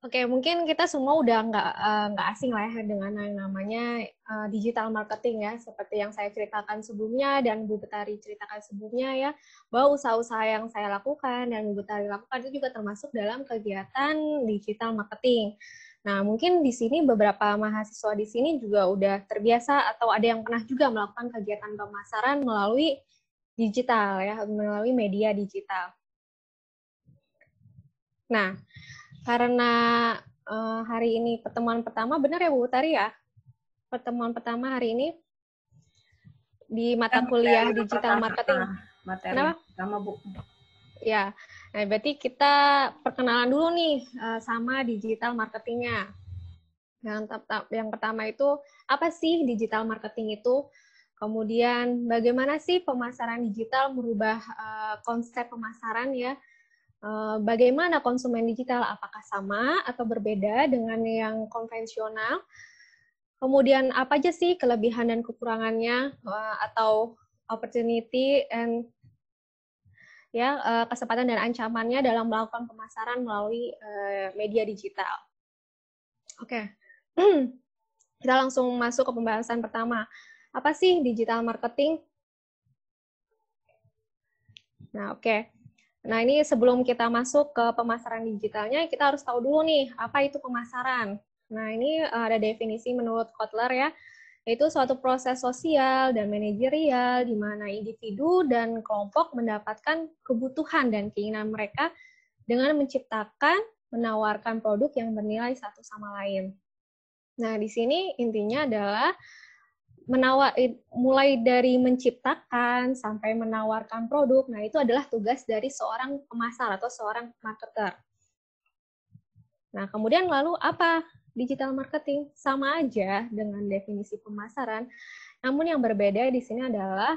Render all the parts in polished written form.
Oke, mungkin kita semua udah nggak asing lah ya dengan yang namanya digital marketing ya, seperti yang saya ceritakan sebelumnya dan Bu Betari ceritakan sebelumnya ya, bahwa usaha-usaha yang saya lakukan dan Bu Betari lakukan itu juga termasuk dalam kegiatan digital marketing. Nah, mungkin di sini beberapa mahasiswa di sini juga udah terbiasa atau ada yang pernah juga melakukan kegiatan pemasaran melalui digital ya, melalui media digital. Nah, karena hari ini pertemuan pertama, benar ya Bu Utari ya? Pertemuan pertama hari ini di mata kuliah digital marketing. Materi Kenapa? yang pertama, Bu. Ya, nah berarti kita perkenalan dulu nih sama digital marketingnya. Yang pertama itu, apa sih digital marketing itu? Kemudian bagaimana sih pemasaran digital merubah konsep pemasaran ya? Bagaimana konsumen digital, apakah sama atau berbeda dengan yang konvensional? Kemudian apa aja sih kelebihan dan kekurangannya atau opportunity and ya kesempatan dan ancamannya dalam melakukan pemasaran melalui media digital. Oke. Kita langsung masuk ke pembahasan pertama. Apa sih digital marketing? Nah, oke. Nah, ini sebelum kita masuk ke pemasaran digitalnya, kita harus tahu dulu nih, apa itu pemasaran. Nah, ini ada definisi menurut Kotler ya, yaitu suatu proses sosial dan manajerial di mana individu dan kelompok mendapatkan kebutuhan dan keinginan mereka dengan menciptakan, menawarkan produk yang bernilai satu sama lain. Nah, di sini intinya adalah mulai dari menciptakan sampai menawarkan produk. Nah, itu adalah tugas dari seorang pemasar atau seorang marketer. Nah, kemudian lalu apa digital marketing? Sama aja dengan definisi pemasaran, namun yang berbeda di sini adalah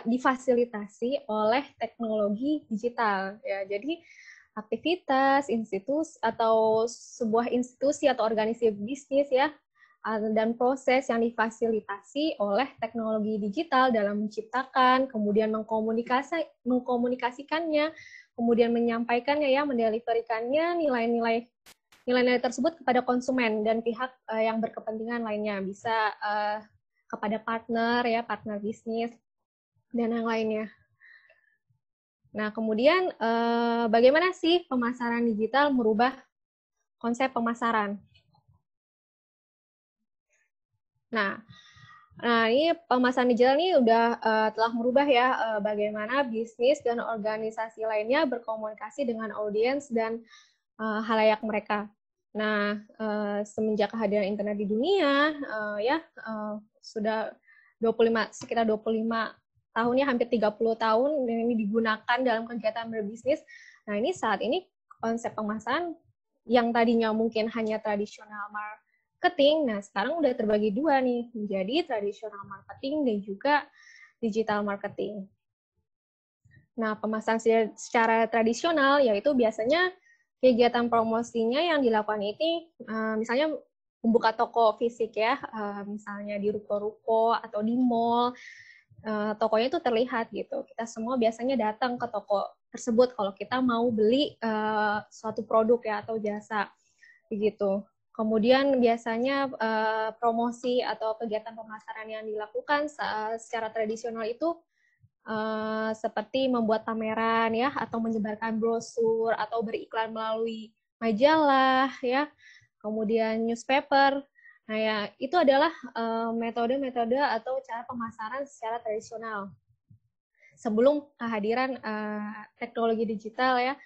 difasilitasi oleh teknologi digital. Ya, jadi aktivitas institusi atau sebuah institusi atau organisasi bisnis ya dan proses yang difasilitasi oleh teknologi digital dalam menciptakan, kemudian mengkomunikasikannya, kemudian menyampaikannya ya, mendeliverikannya nilai-nilai tersebut kepada konsumen dan pihak yang berkepentingan lainnya, bisa kepada partner ya, partner bisnis dan yang lainnya. Nah, kemudian bagaimana sih pemasaran digital merubah konsep pemasaran? Nah, ini pemasaran digital ini udah telah merubah ya bagaimana bisnis dan organisasi lainnya berkomunikasi dengan audiens dan halayak mereka. Nah, semenjak kehadiran internet di dunia, sudah sekitar 25 tahun ya, hampir 30 tahun ini digunakan dalam kegiatan berbisnis. Nah, ini saat ini konsep pemasaran yang tadinya mungkin hanya tradisional marketing, nah sekarang udah terbagi dua nih, menjadi tradisional marketing dan juga digital marketing. Nah, pemasaran secara tradisional yaitu biasanya kegiatan promosinya yang dilakukan ini misalnya membuka toko fisik ya, misalnya di ruko-ruko atau di mall, tokonya itu terlihat gitu. Kita semua biasanya datang ke toko tersebut kalau kita mau beli suatu produk ya atau jasa begitu. Kemudian biasanya promosi atau kegiatan pemasaran yang dilakukan secara tradisional itu seperti membuat pameran ya atau menyebarkan brosur atau beriklan melalui majalah ya, kemudian newspaper. Nah ya itu adalah metode-metode atau cara pemasaran secara tradisional sebelum kehadiran teknologi digital ya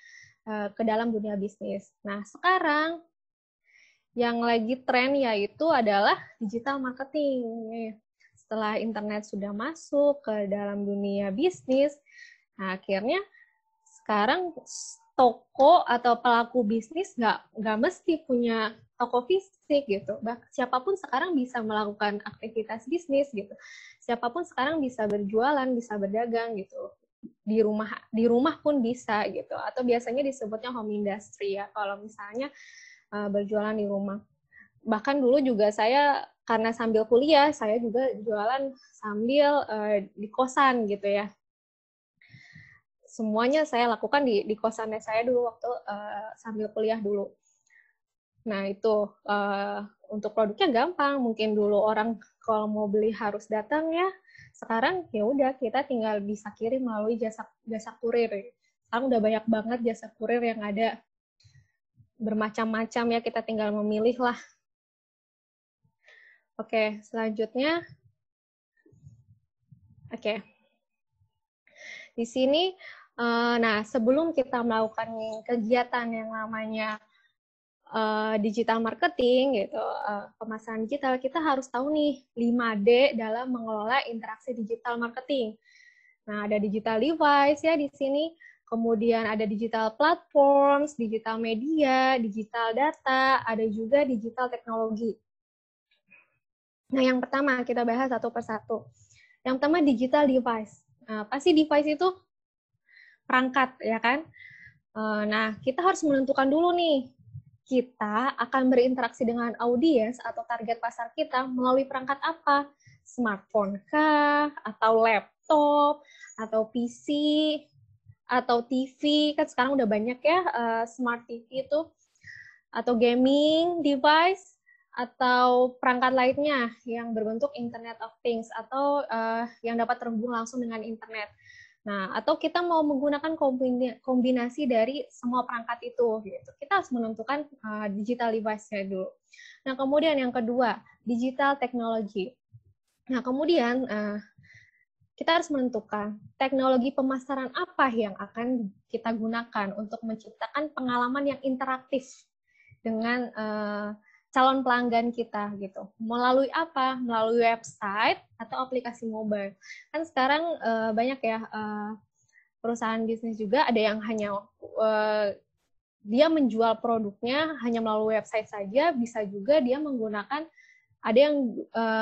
ke dalam dunia bisnis. Nah sekarang yang lagi tren yaitu adalah digital marketing. Setelah internet sudah masuk ke dalam dunia bisnis, nah akhirnya sekarang toko atau pelaku bisnis nggak mesti punya toko fisik gitu. Siapapun sekarang bisa melakukan aktivitas bisnis gitu. Siapapun sekarang bisa berjualan, bisa berdagang gitu. Di rumah pun bisa gitu. Atau biasanya disebutnya home industry ya. Kalau misalnya berjualan di rumah. Bahkan dulu juga saya karena sambil kuliah, saya juga jualan sambil di kosan gitu ya. Semuanya saya lakukan di kosannya saya dulu waktu sambil kuliah dulu. Nah, itu untuk produknya gampang. Mungkin dulu orang kalau mau beli harus datang ya. Sekarang ya udah kita tinggal bisa kirim melalui jasa kurir. Sekarang udah banyak banget jasa kurir yang ada, bermacam-macam ya, kita tinggal memilih lah. Oke, selanjutnya. Oke. Di sini, nah sebelum kita melakukan kegiatan yang namanya digital marketing gitu, pemasaran digital, kita harus tahu nih 5D dalam mengelola interaksi digital marketing. Nah, ada digital device ya di sini, kemudian ada digital platforms, digital media, digital data, ada juga digital teknologi. Nah, yang pertama kita bahas satu persatu. Yang pertama digital device. Nah, pasti device itu perangkat, ya kan? Nah, kita harus menentukan dulu nih, kita akan berinteraksi dengan audiens atau target pasar kita melalui perangkat apa? Smartphone kah? Atau laptop? Atau PC? Atau TV? Kan sekarang udah banyak ya smart TV itu. Atau gaming device? Atau perangkat lainnya yang berbentuk Internet of Things atau yang dapat terhubung langsung dengan internet. Nah, atau kita mau menggunakan kombinasi dari semua perangkat itu, gitu. Kita harus menentukan digital device-nya dulu. Nah, kemudian yang kedua, digital technology. Nah, kemudian kita harus menentukan teknologi pemasaran apa yang akan kita gunakan untuk menciptakan pengalaman yang interaktif dengan calon pelanggan kita gitu. Melalui apa? Melalui website atau aplikasi mobile. Kan sekarang banyak ya perusahaan bisnis juga, ada yang hanya dia menjual produknya hanya melalui website saja, bisa juga dia menggunakan, ada yang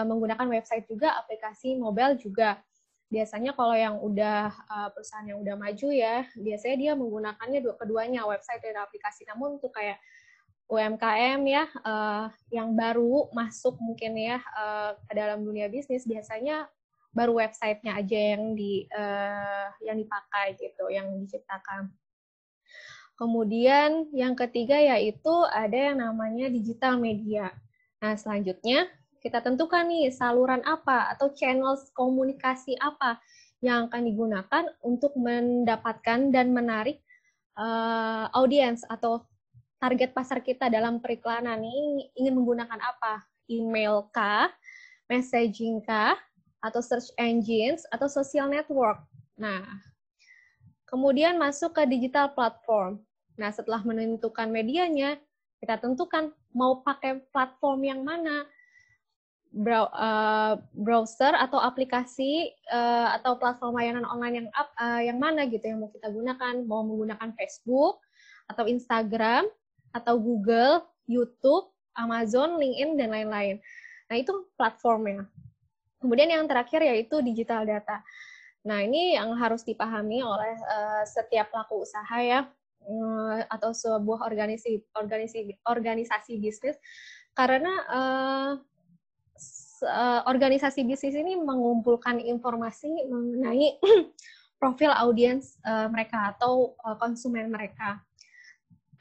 menggunakan website juga, aplikasi mobile juga. Biasanya kalau yang udah perusahaan yang udah maju ya, biasanya dia menggunakannya keduanya, website dan aplikasi. Namun untuk kayak UMKM ya, yang baru masuk mungkin ya ke dalam dunia bisnis, biasanya baru website-nya aja yang dipakai gitu, yang diciptakan. Kemudian yang ketiga yaitu ada yang namanya digital media. Nah, selanjutnya kita tentukan nih saluran apa atau channel komunikasi apa yang akan digunakan untuk mendapatkan dan menarik audiens atau target pasar kita dalam periklanan ini. Ingin menggunakan apa? Email kah, messaging kah, atau search engines, atau social network. Nah, kemudian masuk ke digital platform. Nah, setelah menentukan medianya, kita tentukan mau pakai platform yang mana, browser atau aplikasi atau platform layanan online yang mana gitu yang mau kita gunakan, mau menggunakan Facebook atau Instagram atau Google, YouTube, Amazon, LinkedIn, dan lain-lain. Nah, itu platformnya. Kemudian yang terakhir yaitu digital data. Nah, ini yang harus dipahami oleh setiap pelaku usaha ya, atau sebuah organisasi bisnis, karena organisasi bisnis ini mengumpulkan informasi mengenai profil audiens mereka atau konsumen mereka.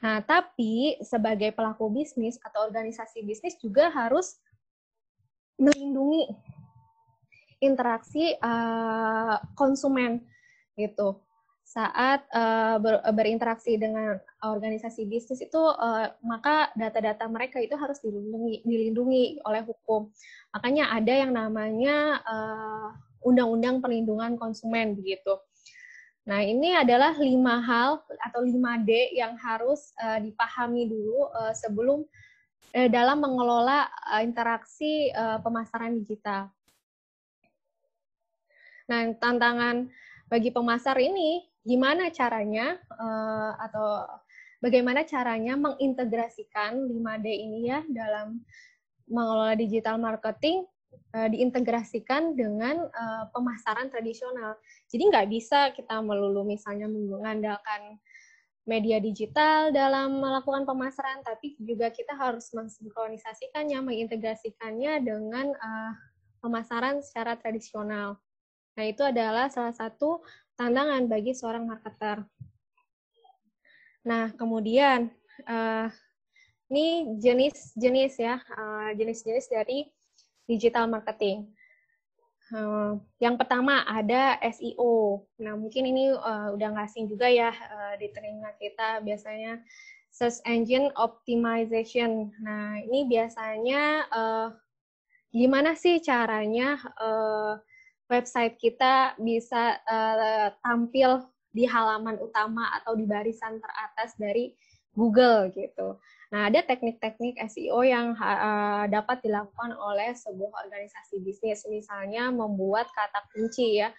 Nah, tapi sebagai pelaku bisnis atau organisasi bisnis juga harus melindungi interaksi konsumen gitu. Saat berinteraksi dengan organisasi bisnis itu, maka data-data mereka itu harus dilindungi oleh hukum. Makanya ada yang namanya Undang-Undang Perlindungan Konsumen begitu. Nah, ini adalah 5 hal atau 5D yang harus dipahami dulu sebelum dalam mengelola interaksi pemasaran digital. Nah, tantangan bagi pemasar ini, gimana caranya atau bagaimana caranya mengintegrasikan 5D ini ya dalam mengelola digital marketing, diintegrasikan dengan pemasaran tradisional. Jadi nggak bisa kita melulu misalnya mengandalkan media digital dalam melakukan pemasaran, tapi juga kita harus mensinkronisasikannya, mengintegrasikannya dengan pemasaran secara tradisional. Nah, itu adalah salah satu tantangan bagi seorang marketer. Nah, kemudian Ini jenis-jenis ya, jenis-jenis dari digital marketing. Yang pertama ada SEO. Nah, mungkin ini udah nggak asing juga ya di telinga kita, biasanya search engine optimization. Nah, ini biasanya gimana sih caranya website kita bisa tampil di halaman utama atau di barisan teratas dari Google gitu. Nah, ada teknik-teknik SEO yang dapat dilakukan oleh sebuah organisasi bisnis, misalnya membuat kata kunci ya.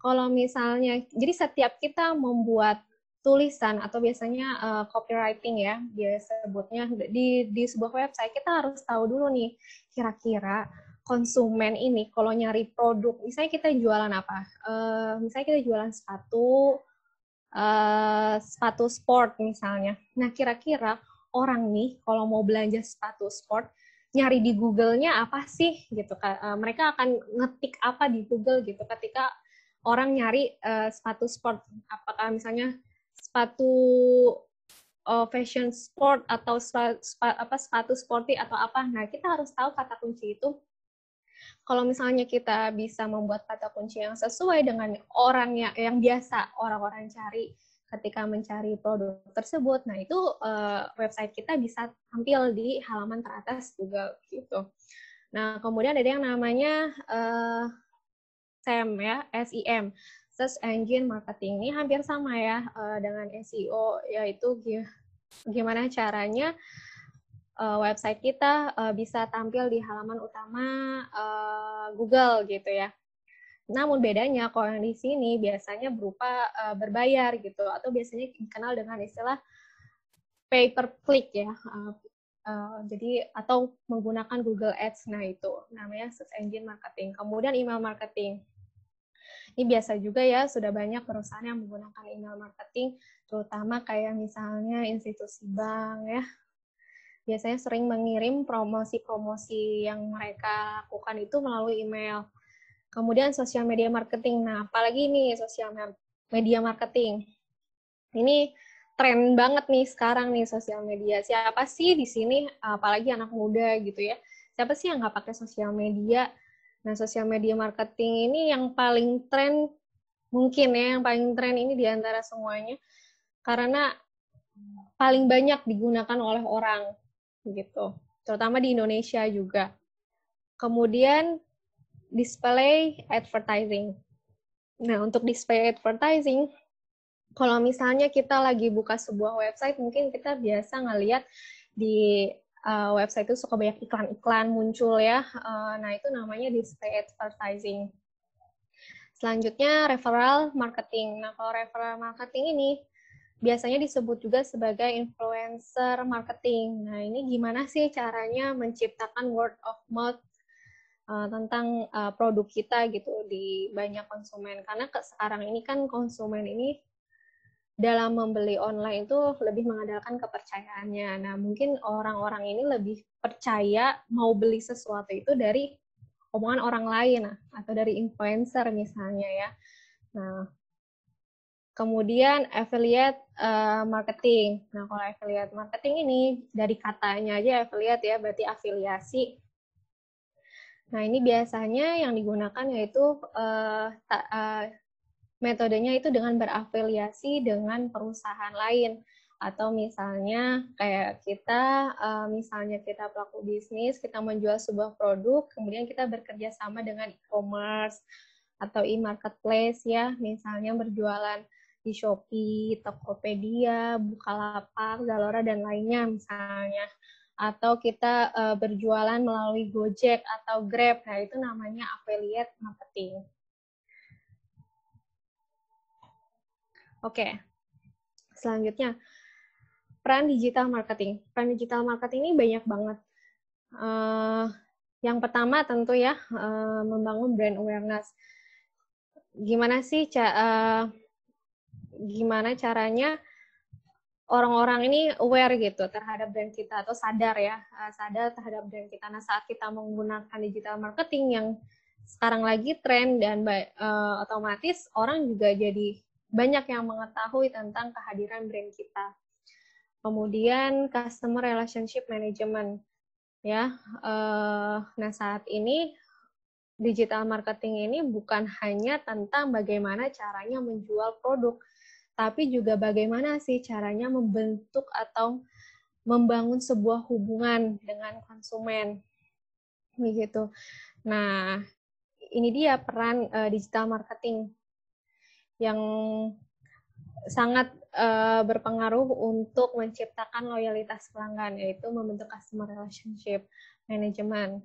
Kalau misalnya, jadi setiap kita membuat tulisan atau biasanya copywriting ya, dia sebutnya di sebuah website, kita harus tahu dulu nih, kira-kira konsumen ini kalau nyari produk, misalnya kita jualan apa? Misalnya kita jualan sepatu sport misalnya. Nah, kira-kira orang nih kalau mau belanja sepatu sport, nyari di Google-nya apa sih gitu kan? Mereka akan ngetik apa di Google gitu ketika orang nyari sepatu sport, apakah misalnya sepatu fashion sport atau sepatu sporty atau apa. Nah, kita harus tahu kata kunci itu. Kalau misalnya kita bisa membuat kata kunci yang sesuai dengan orang yang biasa orang-orang cari ketika mencari produk tersebut, nah itu website kita bisa tampil di halaman teratas Google gitu. Nah, kemudian ada yang namanya SEM ya, SEM, Search Engine Marketing. Ini hampir sama ya dengan SEO, yaitu gimana caranya website kita bisa tampil di halaman utama Google gitu ya. Namun bedanya kalau yang di sini biasanya berupa berbayar gitu, atau biasanya dikenal dengan istilah pay per click ya. Jadi atau menggunakan Google Ads, nah itu namanya search engine marketing. Kemudian email marketing. Ini biasa juga ya, sudah banyak perusahaan yang menggunakan email marketing, terutama kayak misalnya institusi bank ya. Biasanya sering mengirim promosi-promosi yang mereka lakukan itu melalui email. Kemudian sosial media marketing. Nah, apalagi nih sosial media marketing. Ini tren banget nih sekarang nih sosial media. Siapa sih di sini, apalagi anak muda gitu ya, siapa sih yang nggak pakai sosial media? Nah, sosial media marketing ini yang paling tren, mungkin ya, yang paling tren ini di antara semuanya, karena paling banyak digunakan oleh orang, gitu. Terutama di Indonesia juga. Kemudian, display advertising. Nah, untuk display advertising, kalau misalnya kita lagi buka sebuah website, mungkin kita biasa ngelihat di website itu suka banyak iklan-iklan muncul ya. Nah, itu namanya display advertising. Selanjutnya, referral marketing. Nah, kalau referral marketing ini biasanya disebut juga sebagai influencer marketing. Nah, ini gimana sih caranya menciptakan word of mouth tentang produk kita gitu di banyak konsumen. Karena sekarang ini kan konsumen ini dalam membeli online itu lebih mengandalkan kepercayaannya. Nah, mungkin orang-orang ini lebih percaya mau beli sesuatu itu dari omongan orang lain atau dari influencer misalnya ya. Nah, kemudian affiliate marketing. Nah, kalau affiliate marketing ini dari katanya aja affiliate ya, berarti afiliasi. Nah, ini biasanya yang digunakan yaitu metodenya itu dengan berafiliasi dengan perusahaan lain, atau misalnya kayak kita, misalnya kita pelaku bisnis, kita menjual sebuah produk, kemudian kita bekerja sama dengan e-commerce atau e-marketplace ya, misalnya berjualan di Shopee, Tokopedia, Bukalapak, Zalora, dan lainnya misalnya. Atau kita berjualan melalui Gojek atau Grab, nah itu namanya affiliate marketing. Oke, selanjutnya peran digital marketing. Peran digital marketing ini banyak banget. Yang pertama tentu ya membangun brand awareness. Gimana sih gimana caranya orang-orang ini aware gitu terhadap brand kita atau sadar ya, sadar terhadap brand kita. Nah, saat kita menggunakan digital marketing yang sekarang lagi tren dan otomatis orang juga jadi banyak yang mengetahui tentang kehadiran brand kita. Kemudian customer relationship management, ya. Nah, saat ini digital marketing ini bukan hanya tentang bagaimana caranya menjual produk, tapi juga bagaimana sih caranya membentuk atau membangun sebuah hubungan dengan konsumen, begitu. Nah, ini dia peran digital marketing yang sangat berpengaruh untuk menciptakan loyalitas pelanggan, yaitu membentuk customer relationship management.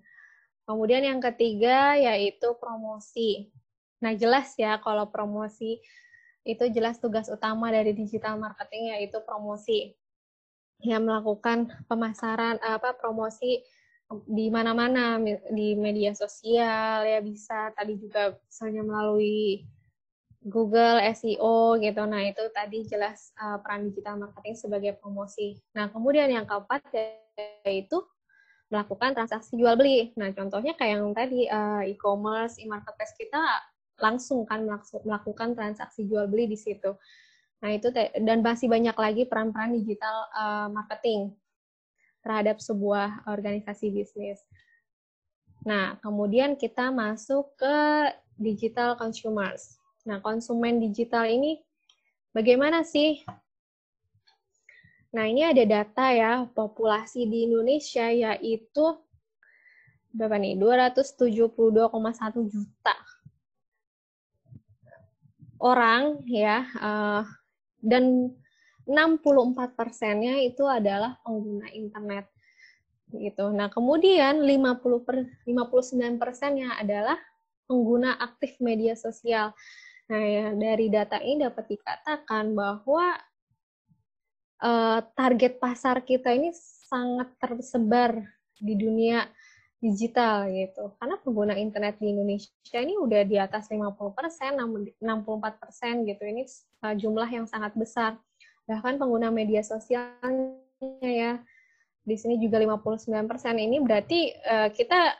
Kemudian yang ketiga yaitu promosi. Nah, jelas ya kalau promosi itu jelas tugas utama dari digital marketing yaitu promosi. Yang melakukan pemasaran promosi di mana-mana, di media sosial ya, bisa tadi juga misalnya melalui Google SEO gitu. Nah, itu tadi jelas peran digital marketing sebagai promosi. Nah, kemudian yang keempat yaitu melakukan transaksi jual beli. Nah, contohnya kayak yang tadi e-commerce, e-marketplace kita langsung kan melakukan transaksi jual beli di situ. Nah, itu dan masih banyak lagi peran-peran digital marketing terhadap sebuah organisasi bisnis. Nah, kemudian kita masuk ke digital consumers. Nah, konsumen digital ini bagaimana sih? Nah, ini ada data ya, populasi di Indonesia yaitu berapa nih? 272,1 juta orang ya, dan 64%-nya itu adalah pengguna internet gitu. Nah, kemudian 59%-nya adalah pengguna aktif media sosial. Nah, ya, dari data ini dapat dikatakan bahwa target pasar kita ini sangat tersebar di dunia digital gitu. Karena pengguna internet di Indonesia ini udah di atas 50%, 64% gitu. Ini jumlah yang sangat besar. Bahkan pengguna media sosialnya ya, di sini juga 59%. Ini berarti kita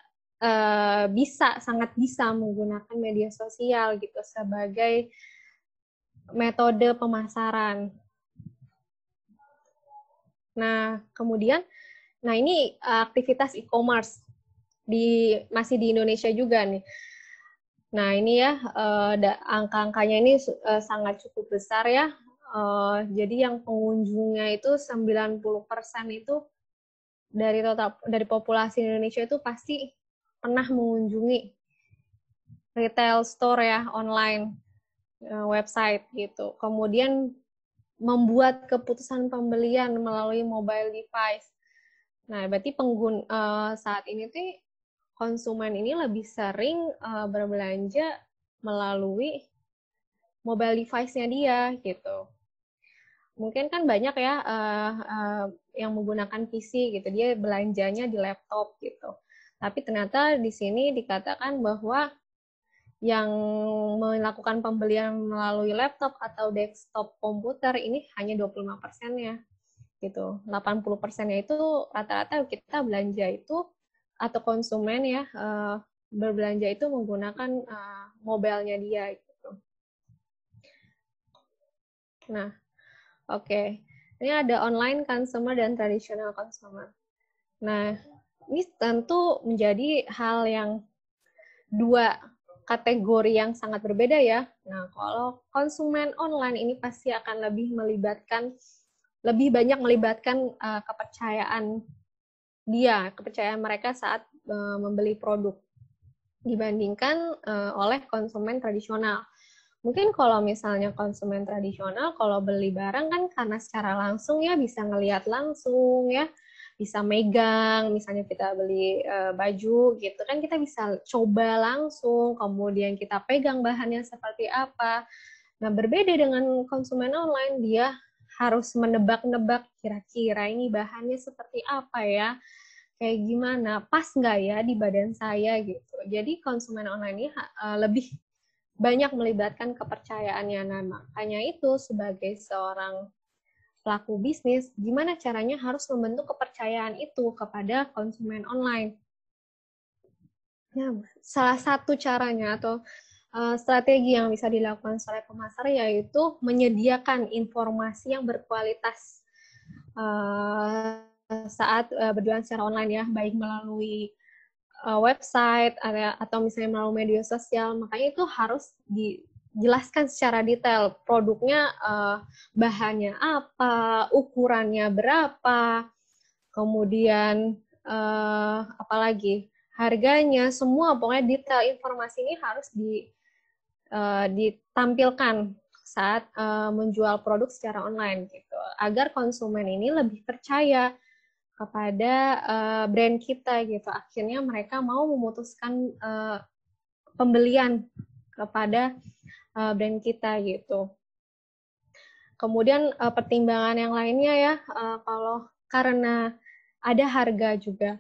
sangat bisa menggunakan media sosial gitu sebagai metode pemasaran. Nah, kemudian, ini aktivitas e-commerce masih di Indonesia juga nih. Nah, ini ya angka-angkanya ini sangat cukup besar ya. Jadi yang pengunjungnya itu 90% itu dari populasi Indonesia itu pasti pernah mengunjungi retail store ya, online, website gitu. Kemudian membuat keputusan pembelian melalui mobile device. Nah, berarti saat ini tuh konsumen ini lebih sering berbelanja melalui mobile device-nya dia gitu. Mungkin kan banyak ya yang menggunakan PC gitu, dia belanjanya di laptop gitu. Tapi ternyata di sini dikatakan bahwa yang melakukan pembelian melalui laptop atau desktop komputer ini hanya 25%-nya gitu. 80%-nya itu rata-rata kita belanja itu atau konsumen ya berbelanja itu menggunakan mobilenya dia gitu. Nah, oke. Ini ada online consumer dan traditional consumer. Nah, ini tentu menjadi hal yang dua kategori yang sangat berbeda ya. Nah, kalau konsumen online ini pasti akan lebih banyak melibatkan kepercayaan mereka saat membeli produk dibandingkan oleh konsumen tradisional. Mungkin kalau misalnya konsumen tradisional, kalau beli barang kan karena secara langsung ya bisa ngelihat langsung ya, bisa megang, misalnya kita beli baju gitu kan kita bisa coba langsung, kemudian kita pegang bahannya seperti apa. Nah, berbeda dengan konsumen online, dia harus menebak-nebak kira-kira ini bahannya seperti apa ya, kayak gimana, pas nggak ya di badan saya gitu. Jadi konsumen online ini lebih banyak melibatkan kepercayaannya. Nah, makanya itu sebagai seorang pelaku bisnis, gimana caranya harus membentuk kepercayaan itu kepada konsumen online. Nah, salah satu caranya atau strategi yang bisa dilakukan oleh pemasar yaitu menyediakan informasi yang berkualitas saat berjualan secara online ya, baik melalui website atau misalnya melalui media sosial. Makanya itu harus dijelaskan secara detail produknya, bahannya apa, ukurannya berapa, kemudian apalagi harganya, semua pokoknya detail informasi ini harus ditampilkan saat menjual produk secara online gitu, agar konsumen ini lebih percaya kepada brand kita gitu. Akhirnya mereka mau memutuskan pembelian kepada brand kita gitu. Kemudian pertimbangan yang lainnya ya, kalau karena ada harga juga.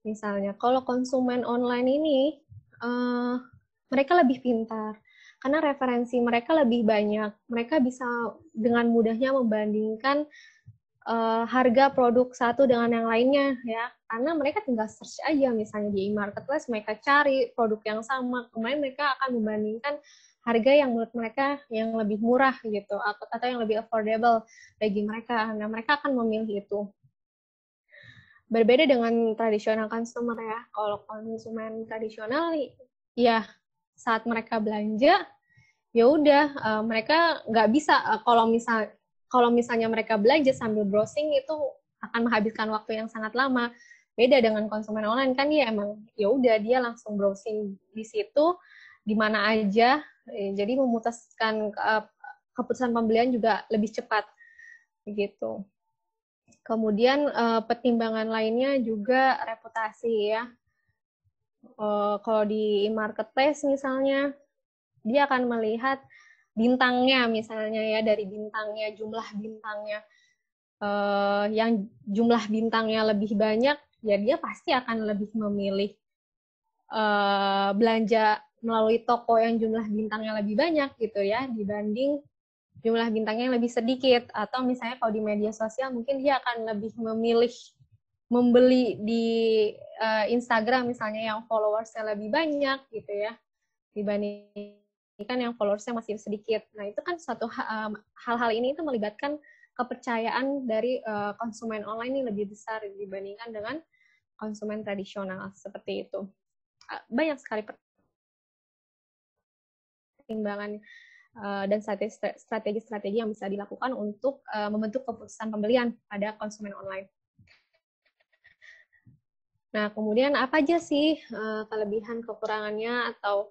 Misalnya kalau konsumen online ini mereka lebih pintar karena referensi mereka lebih banyak. Mereka bisa dengan mudahnya membandingkan harga produk satu dengan yang lainnya ya, karena mereka tinggal search aja misalnya di e-marketplace, mereka cari produk yang sama, kemudian mereka akan membandingkan harga yang menurut mereka yang lebih murah gitu atau yang lebih affordable bagi mereka. Nah, mereka akan memilih itu. Berbeda dengan tradisional consumer ya. Kalau konsumen tradisional ya saat mereka belanja ya udah mereka nggak bisa kalau misalnya mereka belanja sambil browsing itu akan menghabiskan waktu yang sangat lama. Beda dengan konsumen online kan ya emang ya udah dia langsung browsing di situ di mana aja. Jadi memutuskan keputusan pembelian juga lebih cepat begitu. Kemudian pertimbangan lainnya juga reputasi ya. Kalau di marketplace misalnya dia akan melihat bintangnya misalnya ya, dari bintangnya, jumlah bintangnya, yang jumlah bintangnya lebih banyak ya dia pasti akan lebih memilih belanja melalui toko yang jumlah bintangnya lebih banyak gitu ya, dibanding jumlah bintangnya yang lebih sedikit. Atau misalnya kalau di media sosial mungkin dia akan lebih memilih membeli di Instagram misalnya yang followersnya lebih banyak gitu ya, dibandingkan yang followersnya masih sedikit. Nah itu kan suatu hal-hal ini itu melibatkan kepercayaan dari konsumen online ini lebih besar dibandingkan dengan konsumen tradisional seperti itu. Banyak sekali pertimbangan dan strategi-strategi yang bisa dilakukan untuk membentuk keputusan pembelian pada konsumen online. Nah, kemudian apa aja sih kelebihan, kekurangannya, atau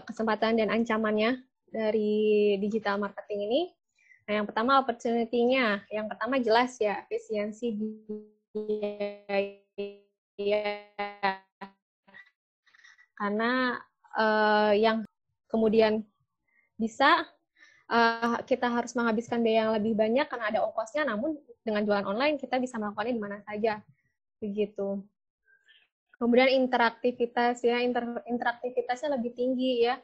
kesempatan dan ancamannya dari digital marketing ini? Nah, yang pertama opportunity-nya. Yang pertama jelas ya, efisiensi biaya. Karena yang kemudian bisa kita harus menghabiskan biaya yang lebih banyak karena ada ongkosnya, namun dengan jualan online kita bisa melakukannya di mana saja. Begitu. Kemudian interaktivitas ya, interaktivitasnya lebih tinggi ya,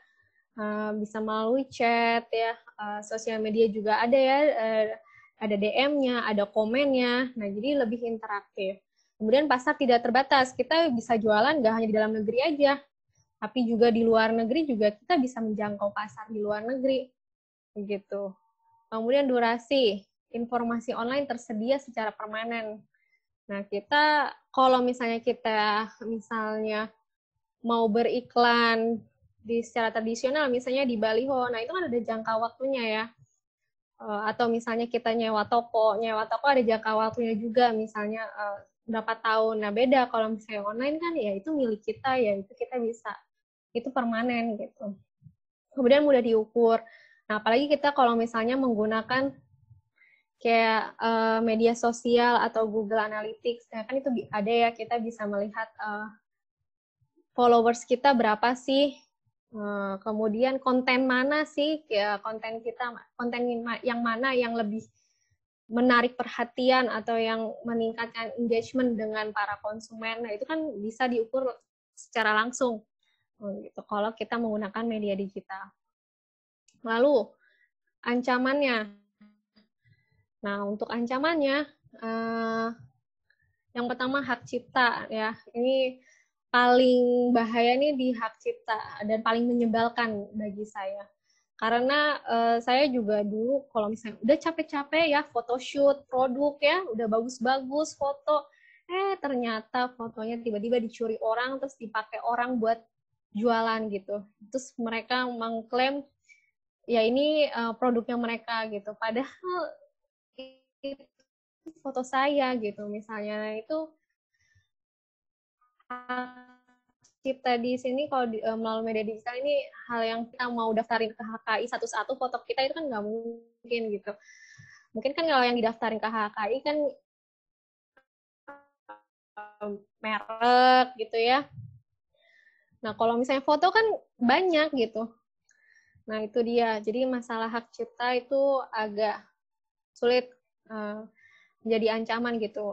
bisa melalui chat ya, sosial media juga ada ya, ada DM-nya, ada komennya, nah jadi lebih interaktif. Kemudian pasar tidak terbatas, kita bisa jualan nggak hanya di dalam negeri aja, tapi juga di luar negeri juga kita bisa menjangkau pasar di luar negeri, begitu. Kemudian durasi, informasi online tersedia secara permanen. Nah, kalau misalnya kita mau beriklan secara tradisional, misalnya di baliho, nah itu kan ada jangka waktunya ya. Atau misalnya kita nyewa toko ada jangka waktunya juga, misalnya berapa tahun. Nah, beda kalau misalnya online kan ya itu milik kita ya, itu kita bisa, itu permanen gitu. Kemudian mudah diukur. Nah, apalagi kita kalau misalnya menggunakan kayak media sosial atau Google Analytics, nah kan itu ada ya, kita bisa melihat followers kita berapa sih, kemudian konten mana sih, ya, konten yang mana yang lebih menarik perhatian atau yang meningkatkan engagement dengan para konsumen. Nah itu kan bisa diukur secara langsung gitu kalau kita menggunakan media digital. Lalu ancamannya. Nah, untuk ancamannya, yang pertama hak cipta ya. Ini paling bahaya nih di hak cipta dan paling menyebalkan bagi saya. Karena saya juga dulu kalau misalnya udah capek-capek ya photoshoot produk ya, udah bagus-bagus foto, ternyata fotonya tiba-tiba dicuri orang terus dipakai orang buat jualan gitu. Terus mereka mengklaim ya ini produknya mereka gitu. Padahal itu foto saya gitu misalnya. Itu kita di sini kalau melalui media digital ini hal yang kita mau daftarin ke HKI satu-satu foto kita itu kan nggak mungkin gitu. Mungkin kan kalau yang didaftarin ke HKI kan merek gitu ya. Nah kalau misalnya foto kan banyak gitu. Nah itu dia. Jadi masalah hak cipta itu agak sulit menjadi ancaman gitu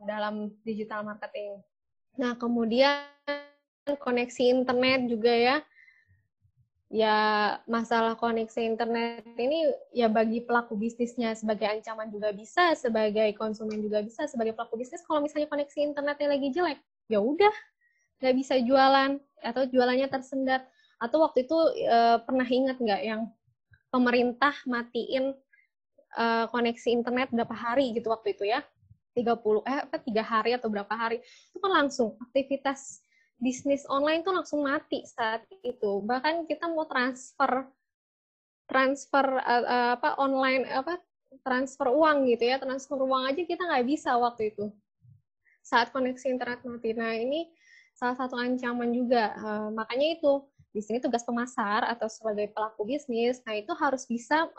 dalam digital marketing. Nah kemudian koneksi internet juga ya. Ya masalah koneksi internet ini ya bagi pelaku bisnisnya sebagai ancaman juga bisa, sebagai konsumen juga bisa, sebagai pelaku bisnis kalau misalnya koneksi internetnya lagi jelek, ya udah nggak bisa jualan atau jualannya tersendat. Atau waktu itu pernah ingat nggak yang pemerintah matiin koneksi internet berapa hari gitu waktu itu ya, 3 hari atau berapa hari itu kan langsung aktivitas bisnis online tuh langsung mati saat itu. Bahkan kita mau transfer online transfer uang gitu ya, transfer uang aja kita nggak bisa waktu itu saat koneksi internet mati. Nah ini salah satu ancaman juga. Makanya itu di sini tugas pemasar atau sebagai pelaku bisnis, nah itu harus bisa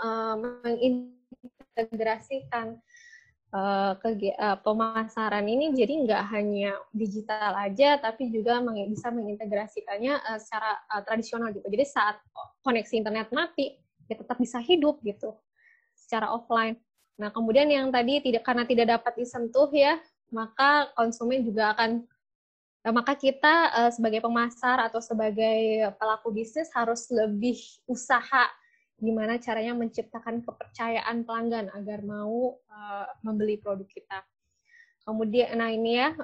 mengintegrasikan pemasaran ini jadi nggak hanya digital aja tapi juga bisa mengintegrasikannya secara tradisional gitu. Jadi saat koneksi internet mati ya tetap bisa hidup gitu secara offline. Nah kemudian yang tadi karena tidak dapat disentuh ya, maka konsumen juga akan maka kita sebagai pemasar atau sebagai pelaku bisnis harus lebih usaha gimana caranya menciptakan kepercayaan pelanggan agar mau membeli produk kita. Kemudian, nah ini ya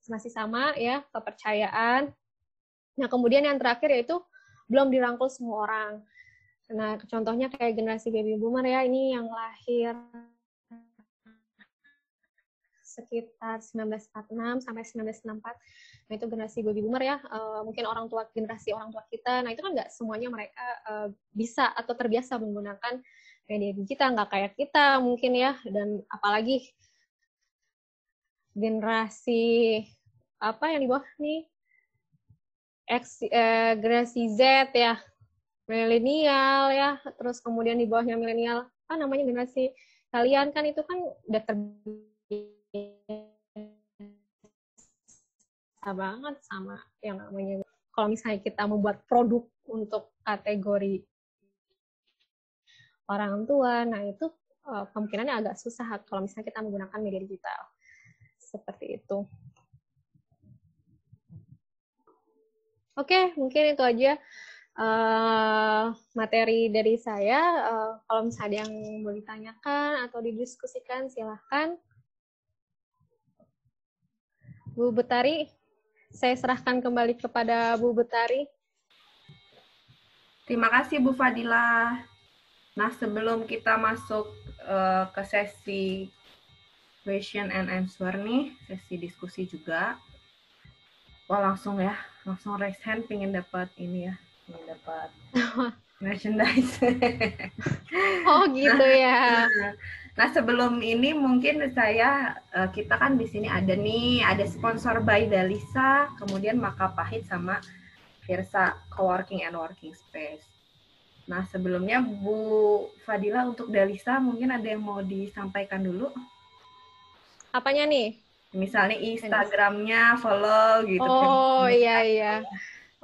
masih sama ya kepercayaan. Nah kemudian yang terakhir yaitu belum dirangkul semua orang. Nah contohnya kayak generasi baby boomer ya, ini yang lahir sekitar 1946 sampai 1964. Nah itu generasi baby boomer ya, mungkin generasi orang tua kita. Nah itu kan nggak semuanya mereka bisa atau terbiasa menggunakan media digital, nggak kayak kita mungkin ya. Dan apalagi generasi apa yang di bawah nih, generasi Z ya, milenial ya, terus kemudian di bawahnya milenial, namanya generasi kalian kan itu kan udah banget sama yang namanya kalau misalnya kita membuat produk untuk kategori orang tua, nah itu kemungkinannya agak susah kalau misalnya kita menggunakan media digital seperti itu. Oke, mungkin itu aja materi dari saya. Kalau misalnya ada yang mau ditanyakan atau didiskusikan, silahkan. Bu Betari, saya serahkan kembali kepada Bu Betari. Terima kasih Bu Fadila. Nah, sebelum kita masuk ke sesi question and answer nih, sesi diskusi juga. Wah, langsung raise hand pengen dapat ini ya, pengen dapat merchandise. Oh gitu ya. Nah, sebelum ini mungkin kita kan di sini ada sponsor by Dalisa, kemudian Makapahit sama Virsa Coworking and Working Space. Nah, sebelumnya Bu Fadila untuk Dalisa mungkin ada yang mau disampaikan dulu? Apanya nih? Misalnya Instagramnya follow gitu. Oh iya.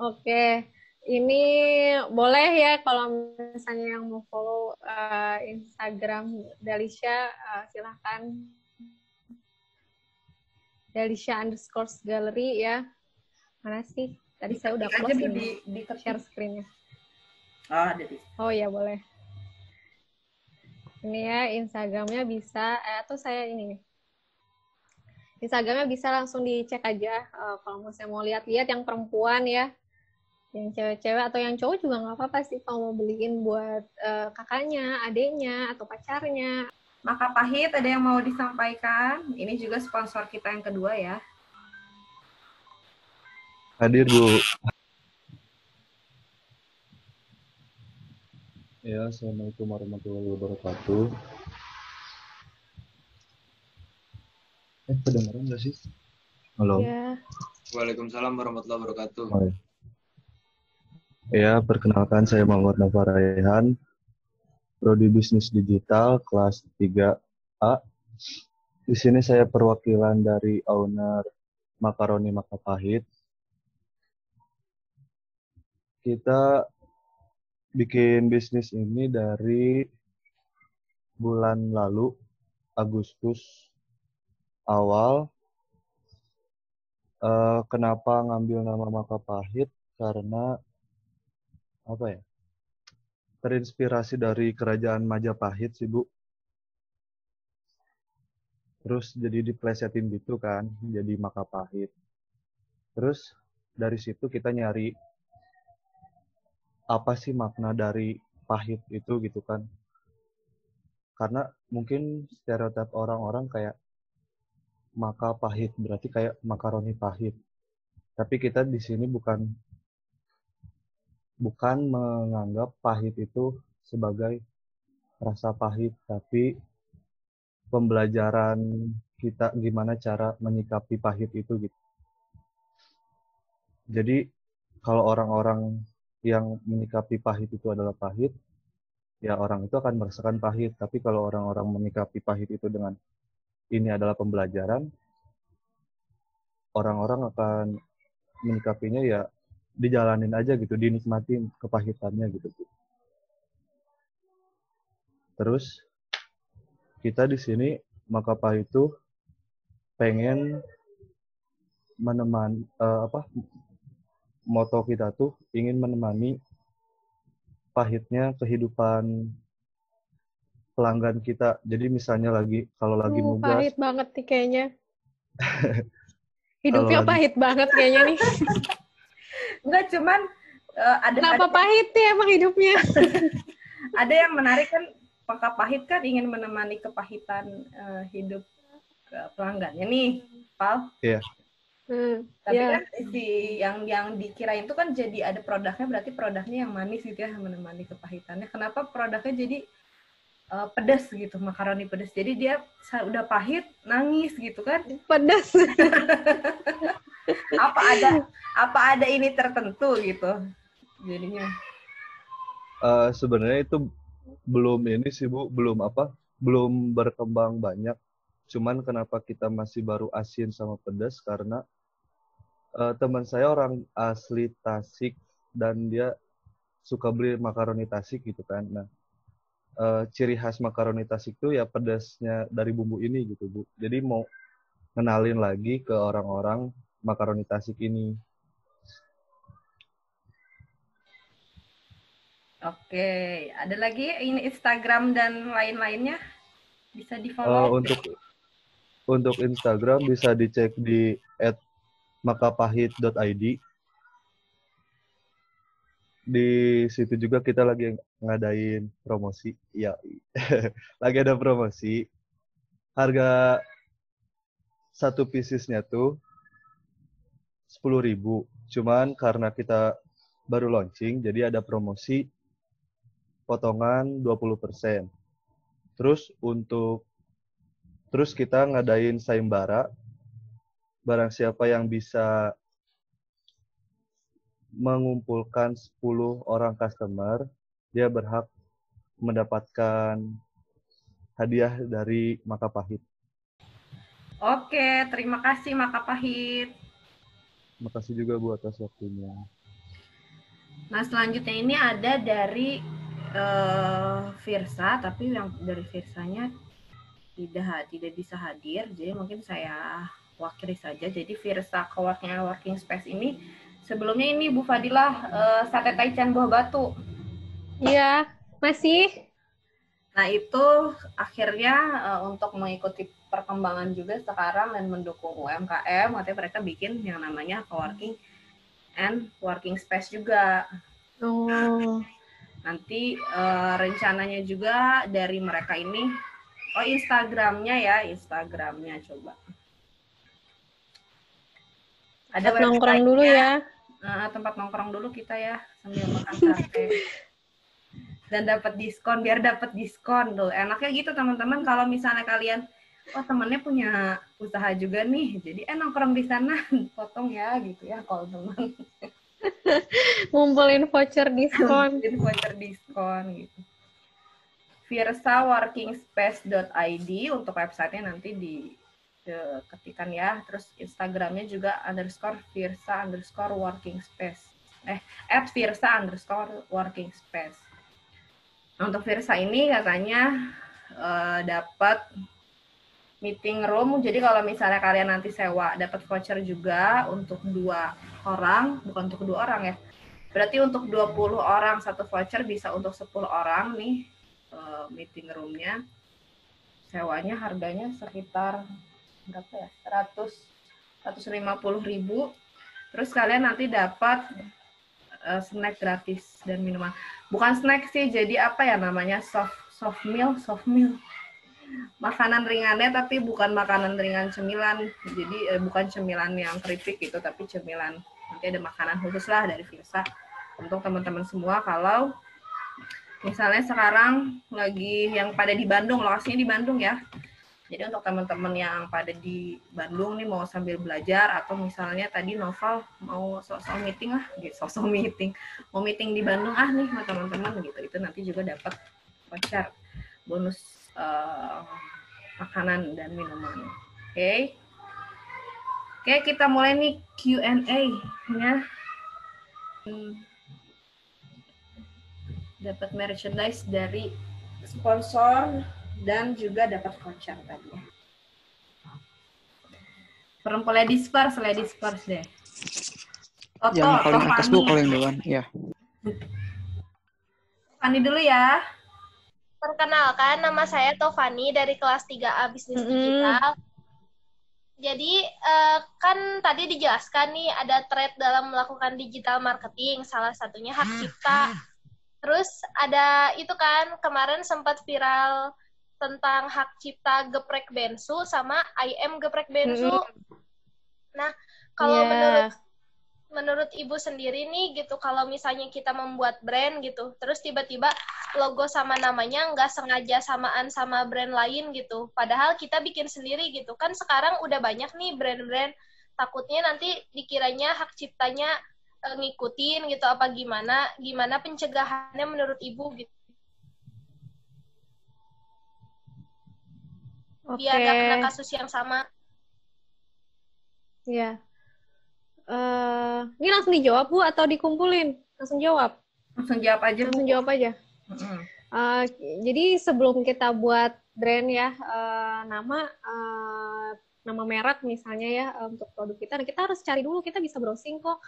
Oke. Ini boleh ya kalau misalnya yang mau follow Instagram Dalisha, silahkan. Dalisha_gallery ya. Mana sih? Tadi saya udah close ini. Share screen-nya. Oh, ada di. Oh iya boleh. Ini ya Instagramnya bisa, atau saya ini nih. Instagramnya bisa langsung dicek aja kalau misalnya mau lihat-lihat yang perempuan ya. Yang cewek-cewek atau yang cowok juga nggak apa-apa sih kalau mau beliin buat kakaknya, adiknya, atau pacarnya. Maka Pahit, ada yang mau disampaikan? Ini juga sponsor kita yang kedua ya. Hadir, Bu. Ya, Assalamualaikum warahmatullahi wabarakatuh. Kedengeran nggak sih? Halo? Ya. Waalaikumsalam warahmatullahi wabarakatuh. Oh, ya, perkenalkan saya Muhammad Nova Raihan, Prodi Bisnis Digital kelas 3A. Di sini saya perwakilan dari owner Makaroni Makapahit. Kita bikin bisnis ini dari bulan lalu, Agustus awal. Kenapa ngambil nama Makapahit? Karena apa ya? Terinspirasi dari kerajaan Majapahit sih, Bu. Terus jadi diplesetin gitu kan, jadi Makapahit. Terus dari situ kita nyari apa sih makna dari pahit itu gitu kan. Karena mungkin stereotip orang-orang kayak Makapahit berarti kayak makaroni pahit. Tapi kita di sini bukan menganggap pahit itu sebagai rasa pahit, tapi pembelajaran kita gimana cara menyikapi pahit itu gitu. Jadi kalau orang-orang yang menyikapi pahit itu adalah pahit, ya orang itu akan merasakan pahit. Tapi kalau orang-orang menyikapi pahit itu dengan ini adalah pembelajaran, orang-orang akan menyikapinya ya dijalanin aja gitu, dinikmatin kepahitannya gitu. Terus kita di sini Makapahit itu pengen menemani moto kita tuh ingin menemani pahitnya kehidupan pelanggan kita. Jadi misalnya kalau lagi nugas, Pahit banget nih kayaknya. Hidupnya pahit banget kayaknya nih. Enggak, cuman Kenapa pahit nih emang hidupnya? ada yang menarik kan, Makapahit kan ingin menemani kepahitan hidup pelanggannya nih, Pal. Iya. Tapi kan yang dikirain itu kan jadi ada produknya, berarti produknya yang manis gitu ya, menemani kepahitannya. Kenapa produknya jadi pedas gitu, makaroni pedas. Jadi dia udah pahit nangis gitu kan? Pedas. apa ada ini tertentu gitu jadinya? Sebenarnya itu belum ini sih, Bu, belum berkembang banyak. Cuman kenapa kita masih baru asin sama pedas karena teman saya orang asli Tasik dan dia suka beli makaroni Tasik gitu kan. Nah, ciri khas makaroni Tasik itu ya pedasnya dari bumbu ini gitu, Bu. Jadi mau ngenalin lagi ke orang-orang makaroni Tasik ini. Oke, ada lagi ini Instagram dan lain-lainnya bisa di-follow. Untuk Instagram bisa dicek di @makapahit.id. Di situ juga kita lagi ngadain promosi. Ya, lagi ada promosi. Harga satu piecesnya tuh 10.000. Cuman karena kita baru launching, jadi ada promosi potongan 20%. Terus kita ngadain sayembara. Barang siapa yang bisa mengumpulkan 10 orang customer, dia berhak mendapatkan hadiah dari Makapahit. Oke, terima kasih Makapahit. Terima kasih juga Bu atas waktunya. Nah, selanjutnya ini ada dari Firsa, tapi yang dari Firsanya tidak bisa hadir, jadi mungkin saya wakili saja. Jadi Firsa Coworking Space ini sebelumnya ini Bu Fadilah Sate Taichan Buah Batu. Iya, masih. Nah, itu akhirnya untuk mengikuti perkembangan juga sekarang dan mendukung UMKM, makanya mereka bikin yang namanya Coworking and working space juga. Oh. Nanti rencananya juga dari mereka ini, Instagramnya ya, Instagramnya coba. Ada tempat nongkrong dulu ya. Tempat nongkrong dulu kita ya, sambil makan sate. Dan dapat diskon, biar dapat diskon tuh. Enaknya gitu teman-teman, kalau misalnya kalian, temennya punya usaha juga nih, jadi nongkrong di sana, potong ya gitu ya kalau teman. Ngumpulin voucher diskon. Voucher diskon gitu. firsaworkingspace.id untuk websitenya nanti diketikkan ya. Terus Instagramnya juga _Firsa_workingspace. @Firsa_workingspace. Nah, untuk Firsa ini katanya dapat meeting room. Jadi kalau misalnya kalian nanti sewa, dapat voucher juga untuk 2 orang, bukan untuk 2 orang ya. Berarti untuk 20 orang satu voucher, bisa untuk 10 orang nih meeting roomnya. Sewanya harganya sekitar berapa ya? 150.000. Terus kalian nanti dapat snack gratis dan minuman. Bukan snack sih, jadi apa ya namanya, soft meal. Makanan ringannya, tapi bukan makanan ringan cemilan. Jadi bukan cemilan yang keripik gitu, tapi cemilan. Nanti ada makanan khusus lah dari Firsa untuk teman-teman semua. Kalau misalnya sekarang lagi yang pada di Bandung, lokasinya di Bandung ya. Jadi untuk teman-teman yang pada di Bandung nih mau sambil belajar, atau misalnya tadi Noval mau sosok meeting mau meeting di Bandung nih sama teman-teman gitu, itu nanti juga dapat voucher bonus makanan dan minuman. Oke, kita mulai nih Q&A-nya. Dapat merchandise dari sponsor dan juga dapat voucher tadi ya. Perempuan ladies first deh. Yang paling atas dulu, paling depan, ya. Fani dulu ya. Perkenalkan, nama saya Tovani dari kelas 3A Bisnis Digital. Jadi, kan tadi dijelaskan nih ada thread dalam melakukan digital marketing, salah satunya hak cipta. Terus ada itu kan, kemarin sempat viral tentang hak cipta geprek bensu sama IM geprek bensu. Nah, kalau menurut Ibu sendiri nih gitu, kalau misalnya kita membuat brand gitu, terus tiba-tiba logo sama namanya nggak sengaja samaan sama brand lain gitu, padahal kita bikin sendiri gitu, kan sekarang udah banyak nih brand-brand, takutnya nanti dikiranya hak ciptanya ngikutin gitu, apa gimana pencegahannya menurut Ibu gitu, biar nggak kena kasus yang sama. Ya. Ini langsung dijawab, Bu, atau dikumpulin? Langsung jawab? Langsung jawab aja, Bu. Langsung jawab aja. Jadi sebelum kita buat brand ya, nama merek misalnya ya, untuk produk kita, nah kita harus cari dulu, kita bisa browsing kok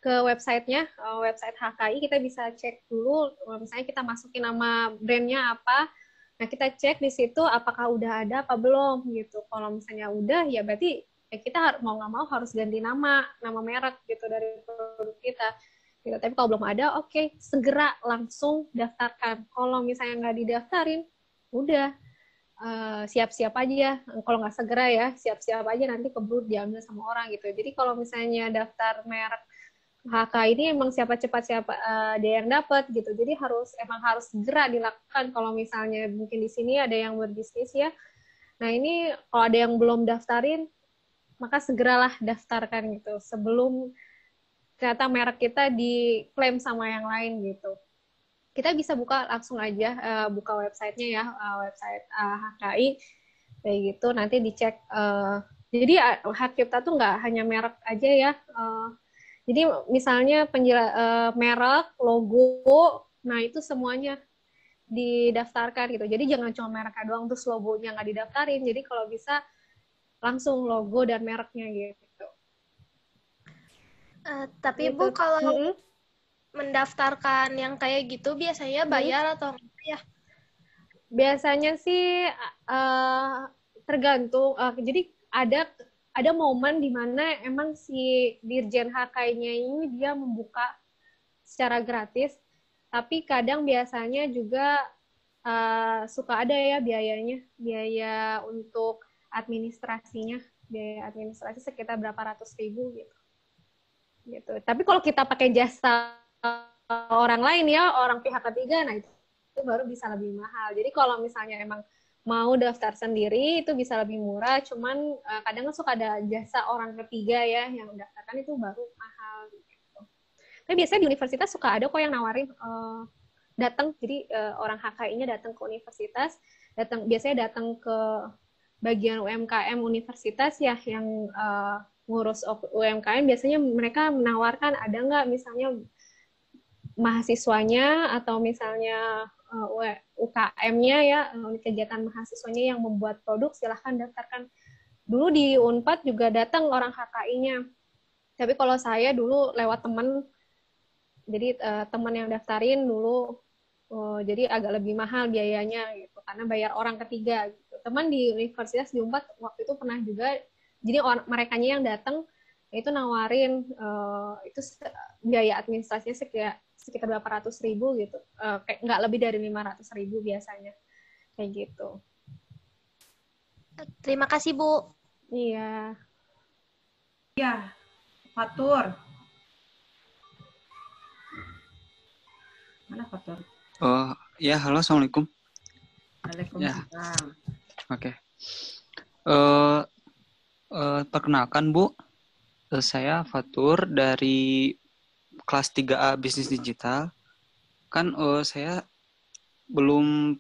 ke websitenya, website HKI, kita bisa cek dulu, misalnya kita masukin nama brandnya apa, nah kita cek di situ apakah udah ada apa belum gitu. Kalau misalnya udah, ya berarti kita mau nggak mau harus ganti nama merek gitu dari produk kita gitu. Tapi kalau belum ada, oke, segera langsung daftarkan. Kalau misalnya nggak didaftarin, udah siap-siap aja. Kalau nggak segera ya, siap-siap aja nanti keburu diambil sama orang gitu. Jadi kalau misalnya daftar merek HK ini emang siapa cepat siapa dia yang dapat gitu. Jadi emang harus segera dilakukan. Kalau misalnya mungkin di sini ada yang berbisnis ya, nah ini kalau ada yang belum daftarin, maka segeralah daftarkan gitu sebelum ternyata merek kita diklaim sama yang lain gitu. Kita bisa buka langsung aja, buka websitenya ya, website HKI kayak gitu, nanti dicek. Jadi hak cipta tuh nggak hanya merek aja ya. Jadi misalnya merek, logo, nah itu semuanya didaftarkan gitu. Jadi jangan cuma mereknya doang terus logonya nggak didaftarin. Jadi kalau bisa langsung logo dan mereknya gitu. Tapi gitu. Bu, kalau mendaftarkan yang kayak gitu biasanya bayar atau enggak ya? Biasanya sih tergantung. Jadi ada momen di mana emang si Dirjen HK-nya ini dia membuka secara gratis, tapi kadang biasanya juga suka ada ya biaya untuk administrasinya, biaya administrasi sekitar berapa ratus ribu gitu. Tapi kalau kita pakai jasa orang lain ya, orang pihak ketiga, nah itu baru bisa lebih mahal. Jadi kalau misalnya emang mau daftar sendiri itu bisa lebih murah, cuman kadang suka ada jasa orang ketiga ya yang mendaftarkan itu baru mahal gitu. Tapi biasanya di universitas suka ada kok yang nawarin datang, jadi orang HKI-nya datang ke universitas, biasanya datang ke bagian UMKM universitas ya yang ngurus UMKM, biasanya mereka menawarkan ada nggak misalnya mahasiswanya atau misalnya UKM-nya ya, kegiatan mahasiswanya yang membuat produk, silahkan daftarkan. Dulu di Unpad juga datang orang HKI-nya. Tapi kalau saya dulu lewat teman, jadi teman yang daftarin dulu, jadi agak lebih mahal biayanya gitu, karena bayar orang ketiga gitu. Teman di universitas di Unpad waktu itu pernah juga, jadi merekanya yang datang itu nawarin itu biaya administrasinya sekitar berapa ratus ribu gitu, kayak nggak lebih dari 500.000 biasanya, kayak gitu. Terima kasih, Bu. Iya. Ya, Fatur. Mana Fatur? Oh, ya, halo, Assalamualaikum. Waalaikumsalam. Oke. Perkenalkan, Bu. Saya Fatur dari kelas 3A Bisnis Digital. Kan saya belum